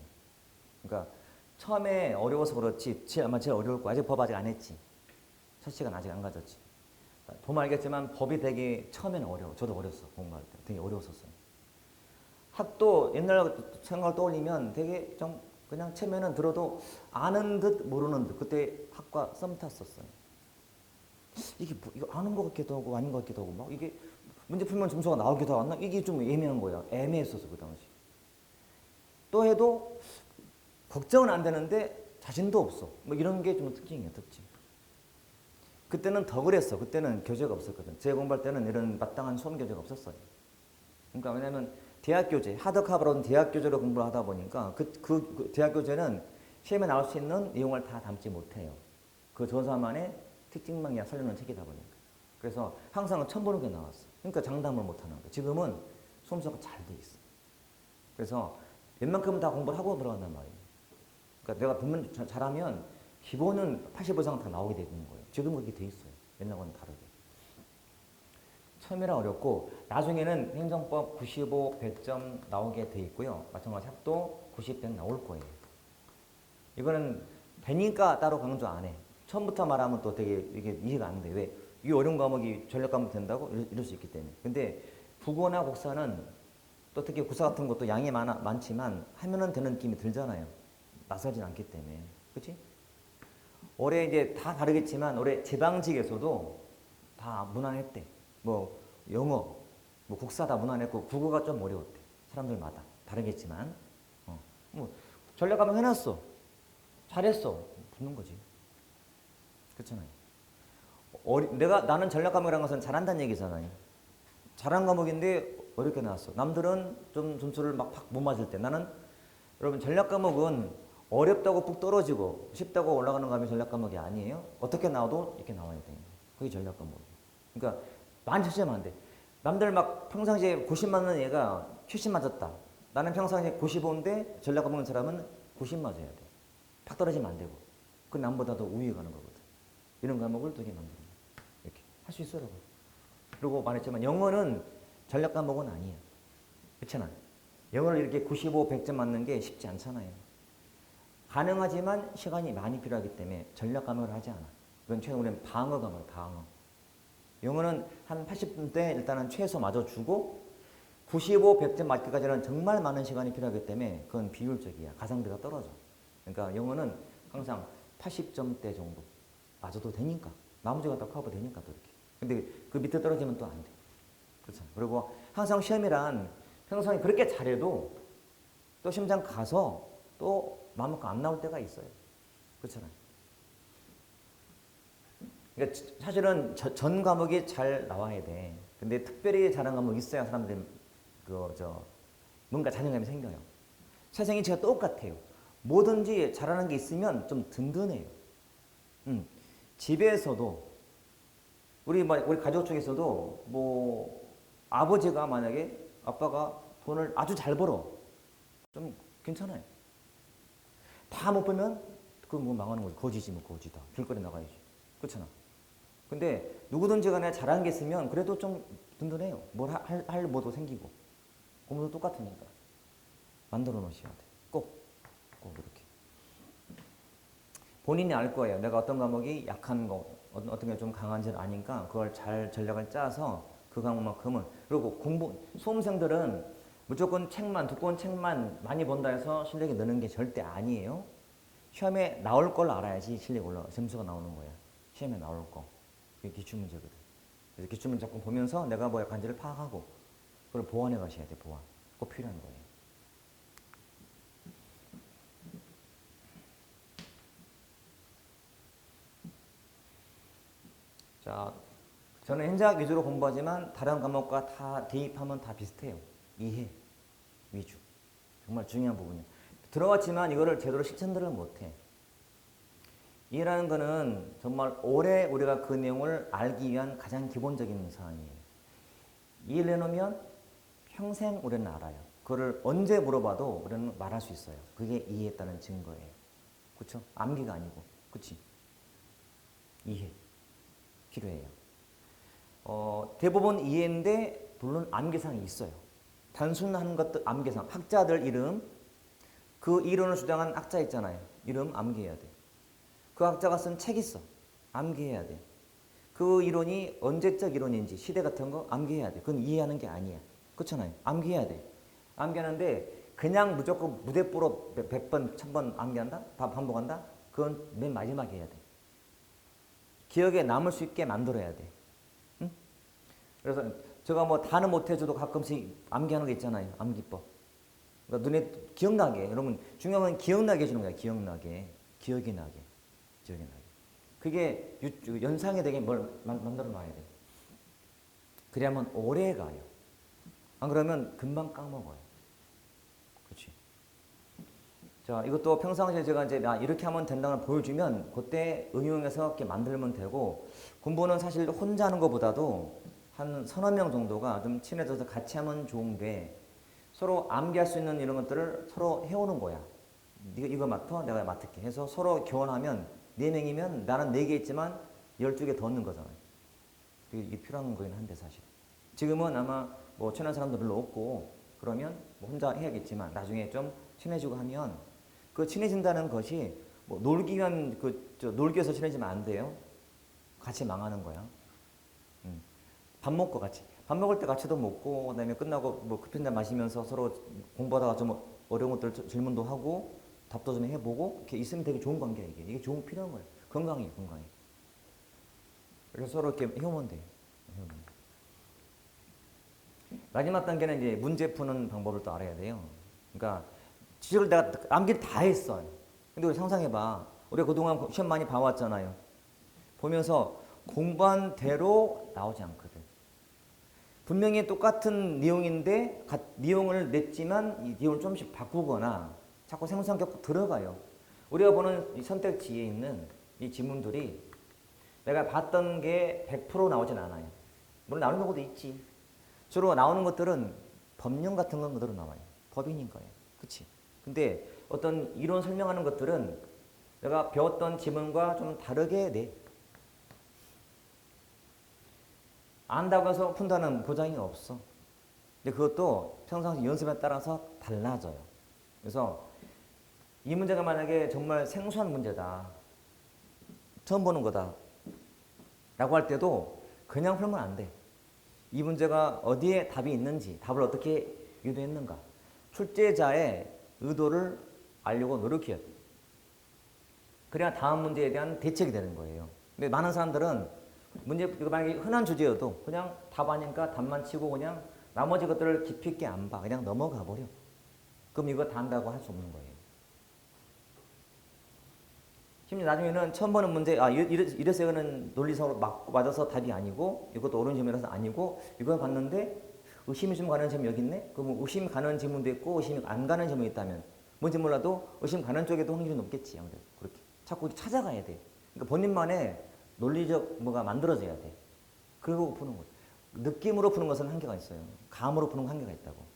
그러니까 처음에 어려워서 그렇지 아마 제일 어려울 거야. 아직 법 아직 안 했지. 첫 시간 아직 안 가졌지. 보면 알겠지만 법이 되게 처음에는 어려워. 저도 어렸어. 공부할 때. 되게 어려웠었어요. 학도 옛날 생각을 떠올리면 되게 좀 그냥 처음에는 들어도 아는 듯 모르는 듯. 그때 학과 썸 탔었어요. 이게 이거 아는 것 같기도 하고 아닌 것 같기도 하고 막 이게 문제 풀면 점수가 나오기도 하고 이게 좀 애매한 거야. 애매했었어 그 당시. 또 해도 걱정은 안 되는데 자신도 없어. 뭐 이런 게 좀 특징이에요. 특징. 그때는 더 그랬어. 그때는 교재가 없었거든. 제 공부할 때는 이런 마땅한 수험 교재가 없었어요. 그러니까 왜냐면 대학 교재, 하드카버로는 대학 교재로 공부를 하다 보니까 그 대학 교재는 시험에 나올 수 있는 내용을 다 담지 못해요. 그 저자만의 특징만 그냥 살려놓은 책이다 보니까. 그래서 항상 처음 보는 게 나왔어. 그러니까 장담을 못하는 거야. 지금은 수험서가 잘 돼 있어. 그래서 웬만큼은 다 공부를 하고 들어간단 말이에요. 그러니까 내가 분명 잘하면 기본은 80 이상 다 나오게 되는 거예요. 지금 그렇게 돼 있어요. 옛날과는 다르게. 처음이라 어렵고 나중에는 행정법 95, 100점 나오게 돼 있고요. 마찬가지 학도 90, 100 나올 거예요. 이거는 되니까 따로 강조 안 해. 처음부터 말하면 또 되게 이게 이해가 안 돼. 왜? 이 어려운 과목이 전략 과목 된다고? 이럴 수 있기 때문에. 근데 국어나 국사는 또 특히 국사 같은 것도 양이 많지만 하면은 되는 느낌이 들잖아요. 낯설진 않기 때문에. 그치? 올해 이제 다 다르겠지만 올해 지방직에서도 다 무난했대. 뭐 영어, 뭐 국사 다 무난했고 국어가 좀 어려웠대. 사람들마다 다르겠지만 뭐 전략 과목 해놨어. 잘했어. 붙는 거지. 그렇잖아요. 나는 전략 과목이라는 것은 잘한다는 얘기잖아요. 잘한 과목인데 어렵게 나왔어. 남들은 좀 점수를 막 팍 못 맞을 때 나는 여러분 전략 과목은 어렵다고 푹 떨어지고 쉽다고 올라가는 과목이 전략 과목이 아니에요. 어떻게 나와도 이렇게 나와야 돼요. 그게 전략 과목이에요. 그러니까 많이 찾으면 안 돼. 남들 막 평상시에 90 맞는 얘가 70 맞았다. 나는 평상시에 95인데 전략 과목인 사람은 90 맞아야 돼. 팍 떨어지면 안 되고. 그 남보다 더 우위에 가는 거거든. 이런 과목을 두개 만드는 거야. 이렇게 할 수 있어, 여러분. 그리고 말했지만 영어는 전략 과목은 아니에요. 그렇잖아. 영어를 이렇게 95, 100점 맞는 게 쉽지 않잖아요. 가능하지만 시간이 많이 필요하기 때문에 전략 과목을 하지 않아. 이건 최근 우리는 방어 과목, 방어. 영어는 한 80분대 일단은 최소 맞아주고 95, 100점 맞기까지는 정말 많은 시간이 필요하기 때문에 그건 비효율적이야. 가성비가 떨어져. 그러니까 영어는 항상 80점대 정도 맞아도 되니까. 나머지가 다 커버 되니까 또 이렇게. 근데 그 밑에 떨어지면 또 안 돼. 그렇잖아. 그리고 항상 시험이란 평소에 그렇게 잘해도 또 시험장 가서 또 마음만큼 안 나올 때가 있어요. 그렇잖아요. 그러니까 사실은 전 과목이 잘 나와야 돼. 근데 특별히 잘하는 과목이 있어야 사람들이 뭔가 자신감이 생겨요. 세상이 제가 똑같아요. 뭐든지 잘하는 게 있으면 좀 든든해요. 집에서도 우리 가족 중에서도 뭐 아버지가 만약에 아빠가 돈을 아주 잘 벌어 좀 괜찮아요. 다 못 벌면 그건 뭐 망하는 거지. 거지지 뭐 거지다. 길거리 나가야지. 그렇잖아. 근데 누구든지 간에 잘하는 게 있으면 그래도 좀 든든해요. 뭘 할 뭐도 생기고. 공부도 똑같으니까. 만들어 놓으셔야 돼. 꼭 이렇게. 본인이 알 거예요. 내가 어떤 과목이 약한 거, 어떤 게 좀 강한지를 아니까 그걸 잘 전략을 짜서 그 과목만큼은. 그리고 수험생들은 무조건 두꺼운 책만 많이 본다 해서 실력이 느는 게 절대 아니에요. 시험에 나올 걸 알아야지 실력이 점수가 나오는 거야. 시험에 나올 거. 그게 기출문제거든. 그래서 기출문제 자꾸 보면서 내가 뭐 약한지를 파악하고 그걸 보완해 가셔야 돼, 보완. 꼭 필요한 거예요. 자, 저는 현재학 위주로 공부하지만 다른 과목과 다 대입하면 다 비슷해요. 이해 위주. 정말 중요한 부분이에요. 들어왔지만 이거를 제대로 실천들을 못해. 이해라는 거는 정말 오래 우리가 그 내용을 알기 위한 가장 기본적인 사항이에요. 이해를 해놓으면 평생 우리는 알아요. 그거를 언제 물어봐도 우리는 말할 수 있어요. 그게 이해했다는 증거예요. 그렇죠? 암기가 아니고. 그렇지? 이해. 필요해요. 대부분 이해인데 물론 암기사항이 있어요. 단순한 것들 암기사항. 학자들 이름, 그 이론을 주장한 학자 있잖아요. 이름 암기해야 돼. 그 학자가 쓴 책 있어. 암기해야 돼. 그 이론이 언제적 이론인지 시대 같은 거 암기해야 돼. 그건 이해하는 게 아니야. 그렇잖아요. 암기해야 돼. 암기하는데 그냥 무조건 무대뽀로 100번, 1000번 암기한다? 반복한다? 그건 맨 마지막에 해야 돼. 기억에 남을 수 있게 만들어야 돼. 응? 그래서 제가 뭐 다는 못해줘도 가끔씩 암기하는 거 있잖아요. 암기법. 그러니까 눈에 기억나게. 여러분 중요한 건 기억나게 해주는 거야. 기억나게. 기억이 나게. 기억이 나게. 그게 연상이 되게 뭘 만들어 놔야 돼. 그래야만 오래 가요. 안 그러면 금방 까먹어요. 그렇지. 자, 이것도 평상시에 제가 이제 이렇게 하면 된다는 걸 보여주면 그때 응용해서 이렇게 만들면 되고, 공부는 사실 혼자 하는 것보다도 한 서너 명 정도가 좀 친해져서 같이 하면 좋은데, 서로 암기할 수 있는 이런 것들을 서로 해오는 거야. 네가 이거 맡아, 내가 맡을게 해서 서로 교환하면 4명이면 나는 4개 있지만 12개 더 넣는 거잖아요. 이게 필요한 거긴 한데 사실. 지금은 아마 뭐 친한 사람도 별로 없고 그러면 뭐 혼자 해야겠지만 나중에 좀 친해지고 하면 그 친해진다는 것이 뭐 놀기 위한 놀기 위해서 친해지면 안 돼요. 같이 망하는 거야. 밥 먹고 같이. 밥 먹을 때 같이도 먹고 그다음에 끝나고 뭐 커피 한잔 마시면서 서로 공부하다가 좀 어려운 것들 질문도 하고 답도 좀 해보고 이렇게 있으면 되게 좋은 관계야 이게. 이게 좋은 필요한 거예요. 건강해. 그래서 서로 이렇게 해오면 돼. 마지막 단계는 이제 문제 푸는 방법을 또 알아야 돼요. 그러니까 지적을 내가 암기를 다 했어. 근데 우리 상상해봐. 우리가 그동안 시험 많이 봐왔잖아요. 보면서 공부한 대로 나오지 않거든. 분명히 똑같은 내용인데 내용을 냈지만 이 내용을 조금씩 바꾸거나 자꾸 생성격 들어가요. 우리가 보는 이 선택지에 있는 이 지문들이 내가 봤던 게 100% 나오진 않아요. 물론 나오는 경우도 있지. 주로 나오는 것들은 법령 같은 건 그대로 나와요. 법이니까요. 그치? 근데 어떤 이론 설명하는 것들은 내가 배웠던 지문과 좀 다르게 내. 안다고 해서 푼다는 보장이 없어. 근데 그것도 평상시 연습에 따라서 달라져요. 그래서 이 문제가 만약에 정말 생소한 문제다. 처음 보는 거다. 라고 할 때도 그냥 풀면 안 돼. 이 문제가 어디에 답이 있는지, 답을 어떻게 유도했는가. 출제자의 의도를 알려고 노력해야 돼. 그래야 다음 문제에 대한 대책이 되는 거예요. 근데 많은 사람들은 문제, 이거 만약에 흔한 주제여도 그냥 답 아니까 답만 치고 그냥 나머지 것들을 깊이 있게 안 봐. 그냥 넘어가 버려. 그럼 이거 다 한다고 할 수 없는 거예요. 심지어 나중에는 처음 보는 문제, 이래서 이거는 논리적으로 맞아서 답이 아니고 이것도 옳은 질문이라서 아니고 이걸 봤는데 의심이 좀 가는 질문이 여기 있네? 그러면 의심 가는 질문도 있고 의심이 안 가는 질문이 있다면 뭔지 몰라도 의심 가는 쪽에도 확률이 높겠지. 아무래도 그렇게. 자꾸 찾아가야 돼. 그러니까 본인만의 논리적 뭐가 만들어져야 돼. 그리고 푸는 거예요. 느낌으로 푸는 것은 한계가 있어요. 감으로 푸는 건 한계가 있다고.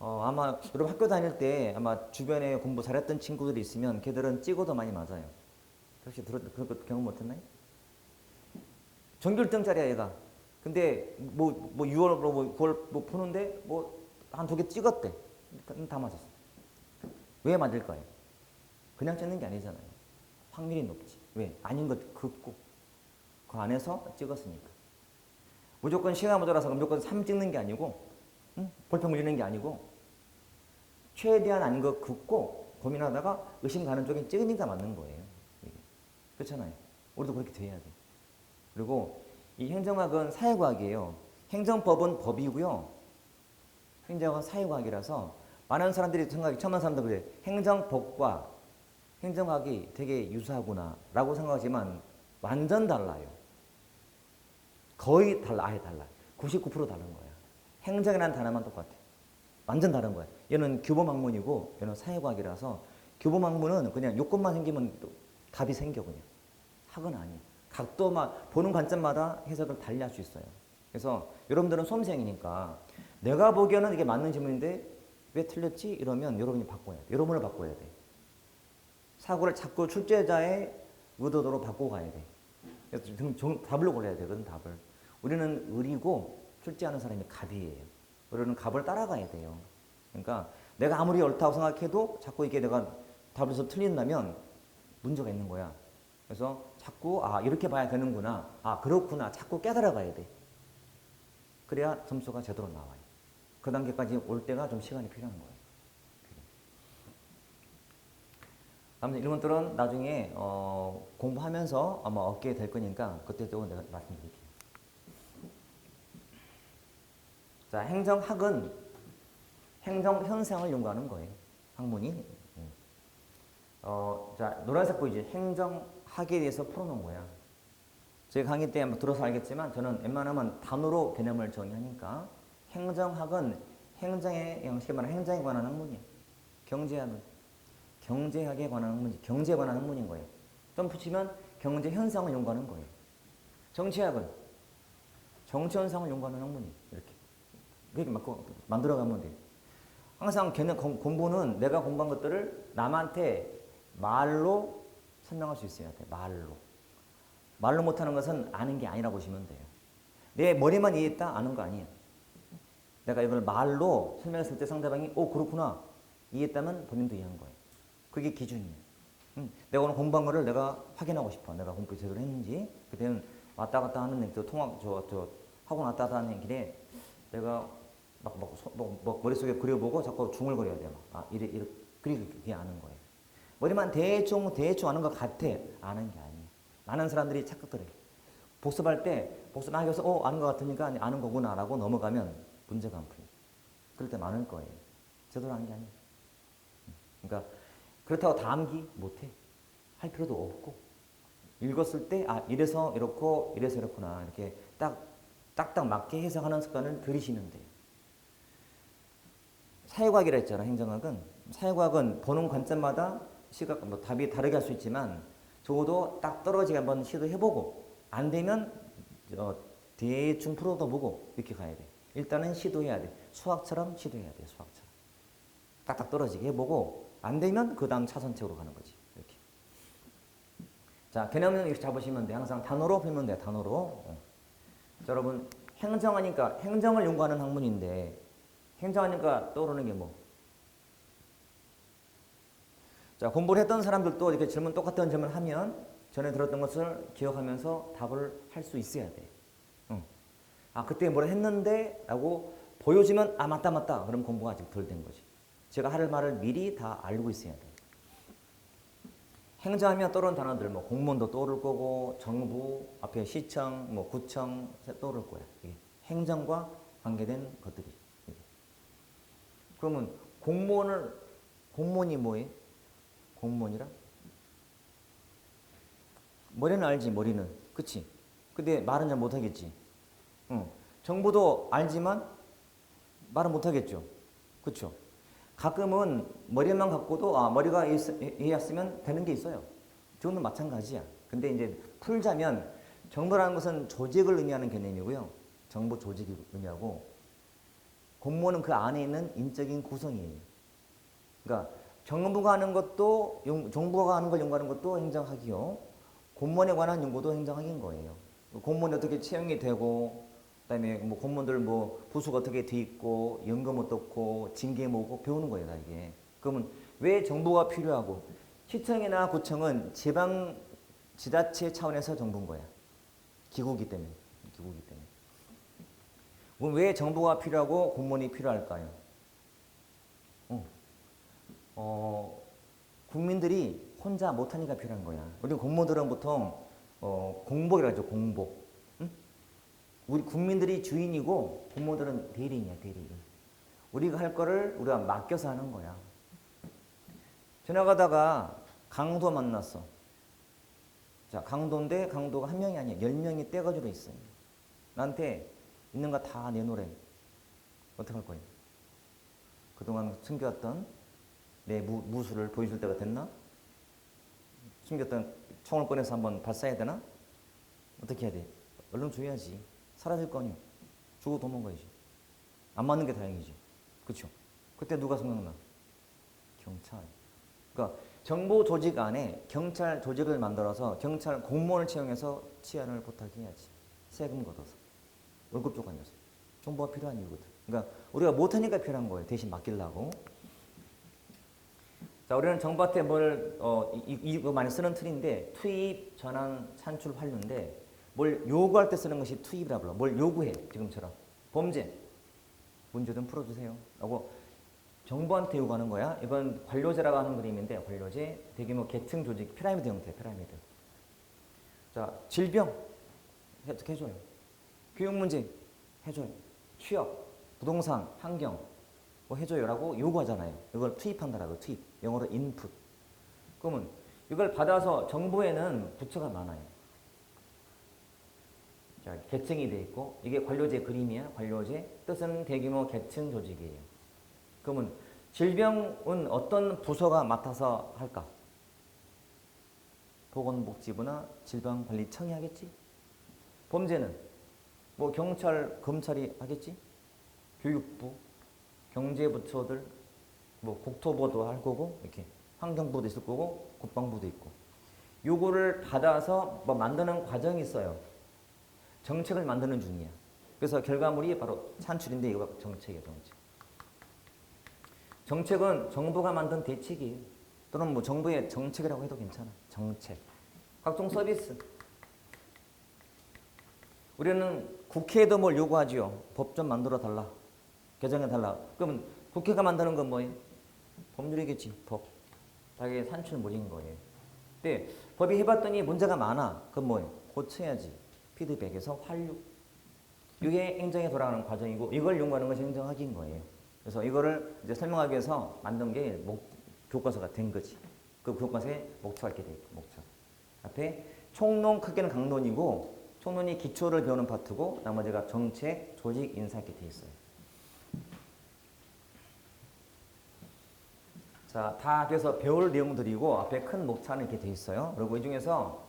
아마 여러분 학교 다닐 때 아마 주변에 공부 잘했던 친구들이 있으면 걔들은 찍어도 많이 맞아요. 혹시 그런 거 경험 못했나요? 전교 1등짜리야 얘가. 근데 뭐 6월로 뭐 9월 뭐 푸는데 뭐 한 2개 찍었대. 다 맞았어. 왜 맞을까요? 그냥 찍는 게 아니잖아요. 확률이 높지. 왜? 아닌 것 긋고 그 안에서 찍었으니까. 무조건 시간 모자라서 무조건 3 찍는 게 아니고 볼펜 물리는 게 아니고 최대한 아닌 거 긋고 고민하다가 의심 가는 쪽에 찍으니까 맞는 거예요. 이게. 그렇잖아요. 우리도 그렇게 돼야 돼. 그리고 이 행정학은 사회과학이에요. 행정법은 법이고요. 행정학은 사회과학이라서 많은 사람들이 생각이 처음 한 사람들 그래. 행정법과 행정학이 되게 유사하구나 라고 생각하지만 완전 달라요. 거의 달라. 아예 달라. 99% 다른 거야. 행정이라는 단어만 똑같아. 완전 다른 거야. 얘는 교보학문이고 얘는 사회과학이라서 교보학문은 그냥 요건만 생기면 또 답이 생겨 그냥. 학은 아니야. 각도만 보는 관점마다 해석을 달리 할 수 있어요. 그래서 여러분들은 수험생이니까 내가 보기에는 이게 맞는 질문인데 왜 틀렸지? 이러면 여러분이 바꿔야 돼. 여러분을 바꿔야 돼. 사고를 자꾸 출제자의 의도대로 바꾸고 가야 돼. 그래서 답을 골라야 되거든, 답을. 우리는 을이고 출제하는 사람이 갑이에요. 우리는 갑을 따라가야 돼요. 그러니까 내가 아무리 옳다고 생각해도 자꾸 이게 내가 답에서 틀린다면 문제가 있는 거야. 그래서 자꾸 이렇게 봐야 되는구나. 그렇구나. 자꾸 깨달아가야 돼. 그래야 점수가 제대로 나와요. 그 단계까지 올 때가 좀 시간이 필요한 거예요. 아무튼 이런 것들은 나중에 공부하면서 아마 얻게 될 거니까 그때 또 내가 말씀드릴게요. 자, 행정학은 행정 현상을 연구하는 거예요. 학문이. 자, 노란색 보이지? 행정학에 대해서 풀어놓은 거야. 제 강의 때 한번 들어서 알겠지만 저는 웬만하면 단어로 개념을 정의하니까 행정학은 행정의 쉽게 말하면 행정에 관한 학문이에요. 경제학에 관한 학문이 경제에 관한 학문인 거예요. 좀 붙이면 경제 현상을 연구하는 거예요. 정치학은 정치 현상을 연구하는 학문이에요. 이렇게 만들어가면 돼요. 항상 공부는 내가 공부한 것들을 남한테 말로 설명할 수 있어야 돼. 말로 못하는 것은 아는 게 아니라고 보시면 돼요. 내 머리만 이해했다? 아는 거 아니에요. 내가 이걸 말로 설명했을 때 상대방이 그렇구나 이해했다면 본인도 이해한 거예요. 그게 기준이에요. 내가 오늘 공부한 거를 내가 확인하고 싶어. 내가 공부 제대로 했는지. 그때는 왔다 갔다 하는 학원 왔다 갔다 하는 길에 내가 머릿속에 그려보고 자꾸 중얼거려야 돼요. 이래 그게 아는 거예요. 머리만 대충 아는 것 같아. 아는 게 아니에요. 많은 사람들이 착각을 해요. 복습할 때 복습하기 위해서 아는 것 같으니까 아는 거구나 라고 넘어가면 문제가 안 풀려요. 그럴 때 많을 거예요. 제대로 아는 게 아니에요. 그러니까 그렇다고 다 암기 못해. 할 필요도 없고. 읽었을 때 이래서 이렇고 이래서 이렇구나 이렇게 딱 딱딱 맞게 해석하는 습관을 들이시면 돼요. 사회과학이라 했잖아, 행정학은. 사회과학은 보는 관점마다 시각, 뭐 답이 다르게 할 수 있지만 적어도 딱 떨어지게 한번 시도해보고 안 되면 대충 풀어도 보고 이렇게 가야 돼. 일단은 시도해야 돼. 수학처럼 시도해야 돼, 수학처럼. 딱딱 떨어지게 해보고 안 되면 그 다음 차선책으로 가는 거지. 이렇게. 자, 개념은 이렇게 잡으시면 돼. 항상 단어로 풀면 돼, 단어로. 자, 여러분, 행정하니까 행정을 연구하는 학문인데 행정하니까 떠오르는 게 뭐? 자, 공부를 했던 사람들도 이렇게 질문 똑같은 질문을 하면 전에 들었던 것을 기억하면서 답을 할 수 있어야 돼. 응. 아, 그때 뭐라 했는데 라고 보여주면 아, 맞다, 맞다. 그럼 공부가 아직 덜 된 거지. 제가 할 말을 미리 다 알고 있어야 돼. 행정하면 떠오르는 단어들, 뭐 공무원도 떠오를 거고, 정부, 앞에 시청, 뭐 구청 떠오를 거야. 이게 행정과 관계된 것들이. 그러면 공무원이 뭐예요? 공무원이라? 머리는 알지, 머리는. 그치? 근데 말은 잘 못하겠지. 응. 정부도 알지만 말은 못하겠죠. 그쵸? 가끔은 머리만 갖고도 머리가 이해했으면 되는 게 있어요. 저는 마찬가지야. 근데 이제 풀자면 정부라는 것은 조직을 의미하는 개념이고요. 정부 조직을 의미하고 공무원은 그 안에 있는 인적인 구성이에요. 그러니까 정부가 하는 것도 정부가 하는 걸 연구하는 것도 행정학이요. 공무원에 관한 연구도 행정학인 거예요. 공무원이 어떻게 채용이 되고 그다음에 뭐 공무원들 뭐 부수가 어떻게 돼 있고 연금 어떻고 징계 뭐고 배우는 거예요, 다 이게. 그러면 왜 정부가 필요하고 시청이나 구청은 지방 지자체 차원에서 정부인 거야. 기구기 때문에. 기구기 때문에. 그럼 왜 정부가 필요하고 공무원이 필요할까요? 국민들이 혼자 못하니까 필요한 거야. 우리 공무원들은 보통 공복이라고 하죠. 공복. 응? 우리 국민들이 주인이고 공무원들은 대리인이야. 대리인. 우리가 할 거를 우리가 맡겨서 하는 거야. 지나가다가 강도 만났어. 자, 강도인데 강도가 한 명이 아니야. 10명이 떼가지고 있어요. 나한테 있는 거 다 내놓으래. 어떻게 할 거예요? 그동안 숨겨왔던 내 무술을 보여줄 때가 됐나? 숨겼던 총을 꺼내서 한번 발사해야 되나? 어떻게 해야 돼? 얼른 줘야지. 사라질 거 아니야. 주고 도망가야지. 안 맞는 게 다행이지. 그렇죠? 그때 누가 생각나? 경찰. 그러니까 정보 조직 안에 경찰 조직을 만들어서 경찰 공무원을 채용해서 치안을 부탁해야지. 세금 걷어서. 월급 조간해서. 정보가 필요한 이유거든. 그러니까 우리가 못하니까 필요한 거예요. 대신 맡기려고. 자, 우리는 정보한테 이거 많이 쓰는 틀인데 투입, 전환, 산출, 환류인데 뭘 요구할 때 쓰는 것이 투입이라 불러. 뭘 요구해, 지금처럼. 범죄, 문제 좀 풀어주세요. 라고 정부한테 요구하는 거야. 이건 관료제라고 하는 그림인데 관료제, 대규모 계층 조직, 피라미드 형태, 피라미드. 자, 질병, 어떻게 해줘요. 교육 문제, 해줘요. 취업, 부동산, 환경, 뭐 해줘요. 라고 요구하잖아요. 이걸 투입한다라고, 투입. 영어로 인풋. 그러면 이걸 받아서 정부에는 부처가 많아요. 자, 계층이 돼 있고 이게 관료제 그림이야. 관료제. 뜻은 대규모 계층 조직이에요. 그러면 질병은 어떤 부서가 맡아서 할까? 보건복지부나 질병관리청이 하겠지. 범죄는 뭐 경찰, 검찰이 하겠지. 교육부, 경제부처들, 뭐 국토부도 할 거고 이렇게 환경부도 있을 거고 국방부도 있고. 요거를 받아서 뭐 만드는 과정이 있어요. 정책을 만드는 중이야. 그래서 결과물이 바로 산출인데 이거 정책이에요, 정책. 정책은 정부가 만든 대책이에요. 또는 뭐 정부의 정책이라고 해도 괜찮아. 정책. 각종 서비스. 우리는 국회에도 뭘 요구하지요. 법 좀 만들어 달라. 개정해 달라. 그러면 국회가 만드는 건 뭐예요? 법률이겠지. 법. 자기의 산출물인 거예요. 근데 법이 해봤더니 문제가 많아. 그럼 뭐예요? 고쳐야지. 피드백에서 환류. 이게 행정에 돌아가는 과정이고 이걸 연구하는 것이 행정학인 거예요. 그래서 이거를 이제 설명하기 위해서 만든 게 교과서가 된 거지. 그 교과서에 목차가 이렇게 돼 있고 목차. 앞에 총론 크기는 강론이고 총론이 기초를 배우는 파트고 나머지가 정책, 조직, 인사 이렇게 돼 있어요. 자, 다 그래서 배울 내용들이고 앞에 큰 목차는 이렇게 돼 있어요. 그리고 이 중에서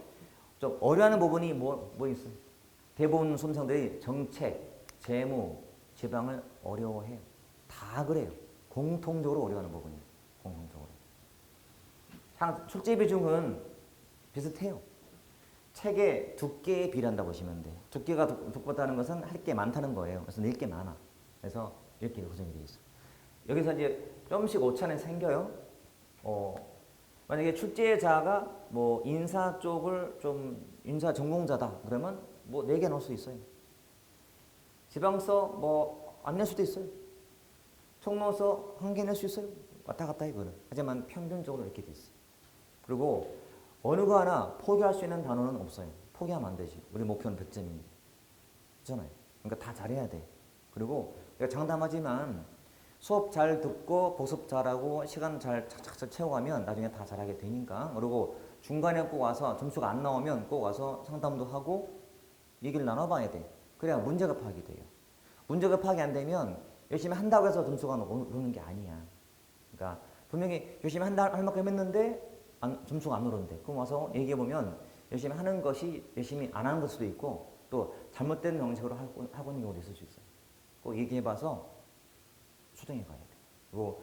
좀 어려워하는 부분이 뭐 있어요? 대부분 수험생들이 정책, 재무, 지방을 어려워해요. 다 그래요. 공통적으로 어려워하는 부분이에요. 공통적으로. 출제 비중은 비슷해요. 책의 두께에 비례한다 보시면 돼요. 두께가 두껍다는 것은 할 게 많다는 거예요. 그래서 낼 게 많아. 그래서 이렇게 구성이 되어 있어요. 여기서 이제 조금씩 오차는 생겨요. 만약에 출제자가 뭐 인사 쪽을 좀 인사 전공자다 그러면 뭐 4개 넣을 수 있어요. 지방서 뭐 안 낼 수도 있어요. 총론서 1개 낼 수 있어요. 왔다 갔다 이거는. 하지만 평균적으로 이렇게 돼 있어요. 그리고 어느 거 하나 포기할 수 있는 단어는 없어요. 포기하면 안 되지. 우리 목표는 100점인데. 그렇잖아요. 그러니까 다 잘해야 돼. 그리고 내가 장담하지만 수업 잘 듣고 복습 잘하고 시간 잘 착착 채워가면 나중에 다 잘하게 되니까. 그리고 중간에 꼭 와서 점수가 안 나오면 꼭 와서 상담도 하고 얘기를 나눠봐야 돼. 그래야 문제가 파악이 돼요. 문제가 파악이 안 되면 열심히 한다고 해서 점수가 오르는 게 아니야. 그러니까 분명히 열심히 할 만큼 했는데 점수가 안 오른대. 그럼 와서 얘기해보면 열심히 하는 것이 열심히 안 하는 걸 수도 있고 또 잘못된 방식으로 하고 있는 경우도 있을 수 있어요. 꼭 얘기해봐서 수정해 가야 돼. 그리고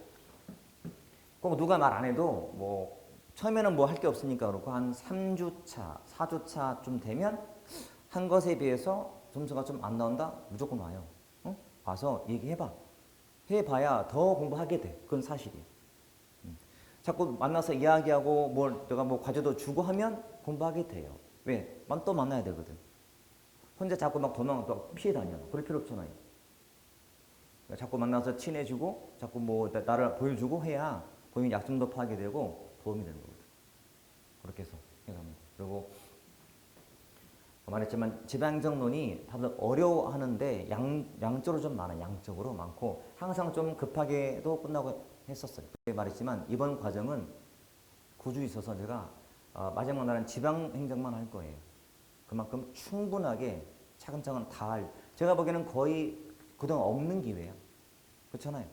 꼭 누가 말 안 해도 뭐 처음에는 뭐 할 게 없으니까 그렇고 한 3주차, 4주차쯤 되면 한 것에 비해서 점수가 좀 안 나온다? 무조건 와요. 어? 와서 얘기해봐. 해봐야 더 공부하게 돼. 그건 사실이에요. 자꾸 만나서 이야기하고 내가 뭐 과제도 주고 하면 공부하게 돼요. 왜? 또 만나야 되거든. 혼자 자꾸 막 피해 다녀. 그럴 필요 없잖아요. 자꾸 만나서 친해지고 자꾸 뭐 나를 보여주고 해야 본인 약점도 파악이 되고 도움이 되는 거거든. 그렇게 해서 해가면. 그리고 말했지만 지방정론이 다들 어려워하는데 양적으로 좀 많아요. 양적으로 많고 항상 좀 급하게도 끝나고 했었어요. 말했지만 이번 과정은 구주 있어서 제가 마지막 날은 지방행정만 할 거예요. 그만큼 충분하게 차근차근 다 제가 보기에는 거의 그동안 없는 기회야. 그렇잖아요.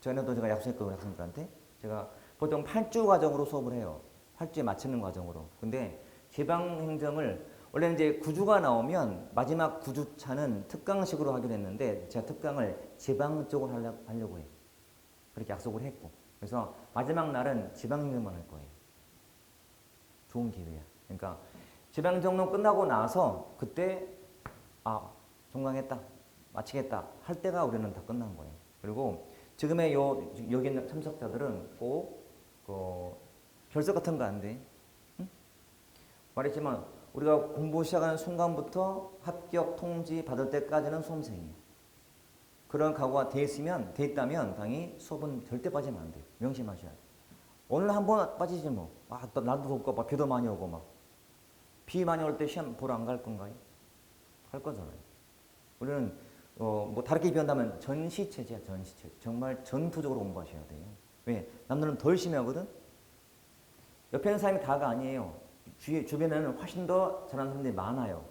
전에도 제가 약속했거든요. 학생들한테. 제가 보통 8주 과정으로 수업을 해요. 8주에 마치는 과정으로. 근데 지방행정을 원래는 이제 9주가 나오면 마지막 9주차는 특강식으로 하기로 했는데 제가 특강을 지방 쪽으로 하려고 해요. 그렇게 약속을 했고. 그래서 마지막 날은 지방행정만 할 거예요. 좋은 기회야. 그러니까 지방행정론 끝나고 나서 그때 종강했다. 마치겠다. 할 때가 우리는 다 끝난 거예요. 그리고 지금의 여기 있는 참석자들은 꼭 결석 같은 거 안 돼. 응? 말했지만 우리가 공부 시작하는 순간부터 합격 통지 받을 때까지는 수험생이에요. 그런 각오가 돼 있다면 당연히 수업은 절대 빠지면 안 돼요. 명심하셔야 돼요. 오늘 한 번 빠지지 뭐. 날도 덥고 막 비도 많이 오고 막. 비 많이 올 때 시험 보러 안 갈 건가요? 갈 거잖아요. 우리는 뭐 다르게 비한다면 전시체제야, 전시체제. 정말 전투적으로 공부하셔야 돼요. 왜? 남들은 더 열심히 하거든? 옆에 있는 사람이 다가 아니에요. 주변에는 훨씬 더 잘하는 사람들이 많아요.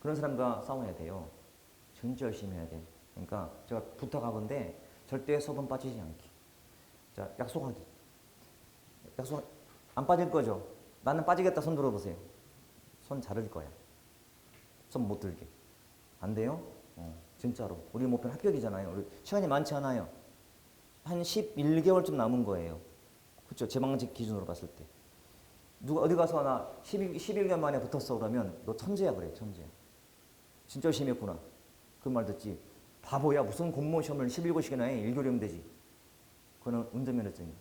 그런 사람과 싸워야 돼요. 진짜 열심히 해야 돼. 그러니까 제가 부탁하건데 절대 수업은 빠지지 않기. 자, 약속하기. 약속 안 빠질 거죠? 나는 빠지겠다 손 들어보세요. 손 자를 거야. 손 못 들게. 안 돼요? 진짜로. 우리 목표는 합격이잖아요. 우리 시간이 많지 않아요. 한 11개월쯤 남은 거예요. 그렇죠? 제방직 기준으로 봤을 때. 누가 어디 가서 나 11년 만에 붙었어 그러면 너 천재야 그래. 천재야. 진짜 열심히 했구나. 그 말 듣지. 바보야. 무슨 공무원 시험을 11개씩이나 해. 1개월이면 되지. 그거는 운전면허증이야.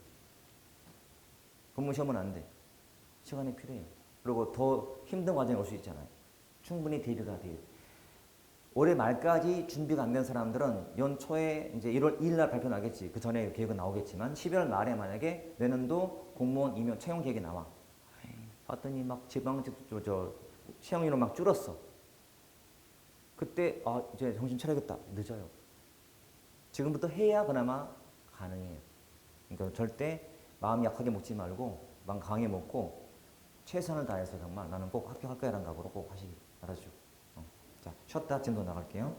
공무원 시험은 안 돼. 시간이 필요해요. 그리고 더 힘든 과정이 올 수 있잖아요. 충분히 대비가 돼요. 올해 말까지 준비가 안 된 사람들은 연초에 이제 1월 2일 날 발표 나겠지. 그 전에 계획은 나오겠지만 12월 말에 만약에 내년도 공무원 임용 채용 계획이 나와. 봤더니 막 지방직 시험률은 막 줄었어. 그때 이제 정신 차려야겠다. 늦어요. 지금부터 해야 그나마 가능해요. 그러니까 절대 마음 약하게 먹지 말고 마음 강하게 먹고 최선을 다해서 정말 나는 꼭 합격할 거야라는 각오로 꼭 하시기 알아주고. 자, 쉬었다 진도 나갈게요.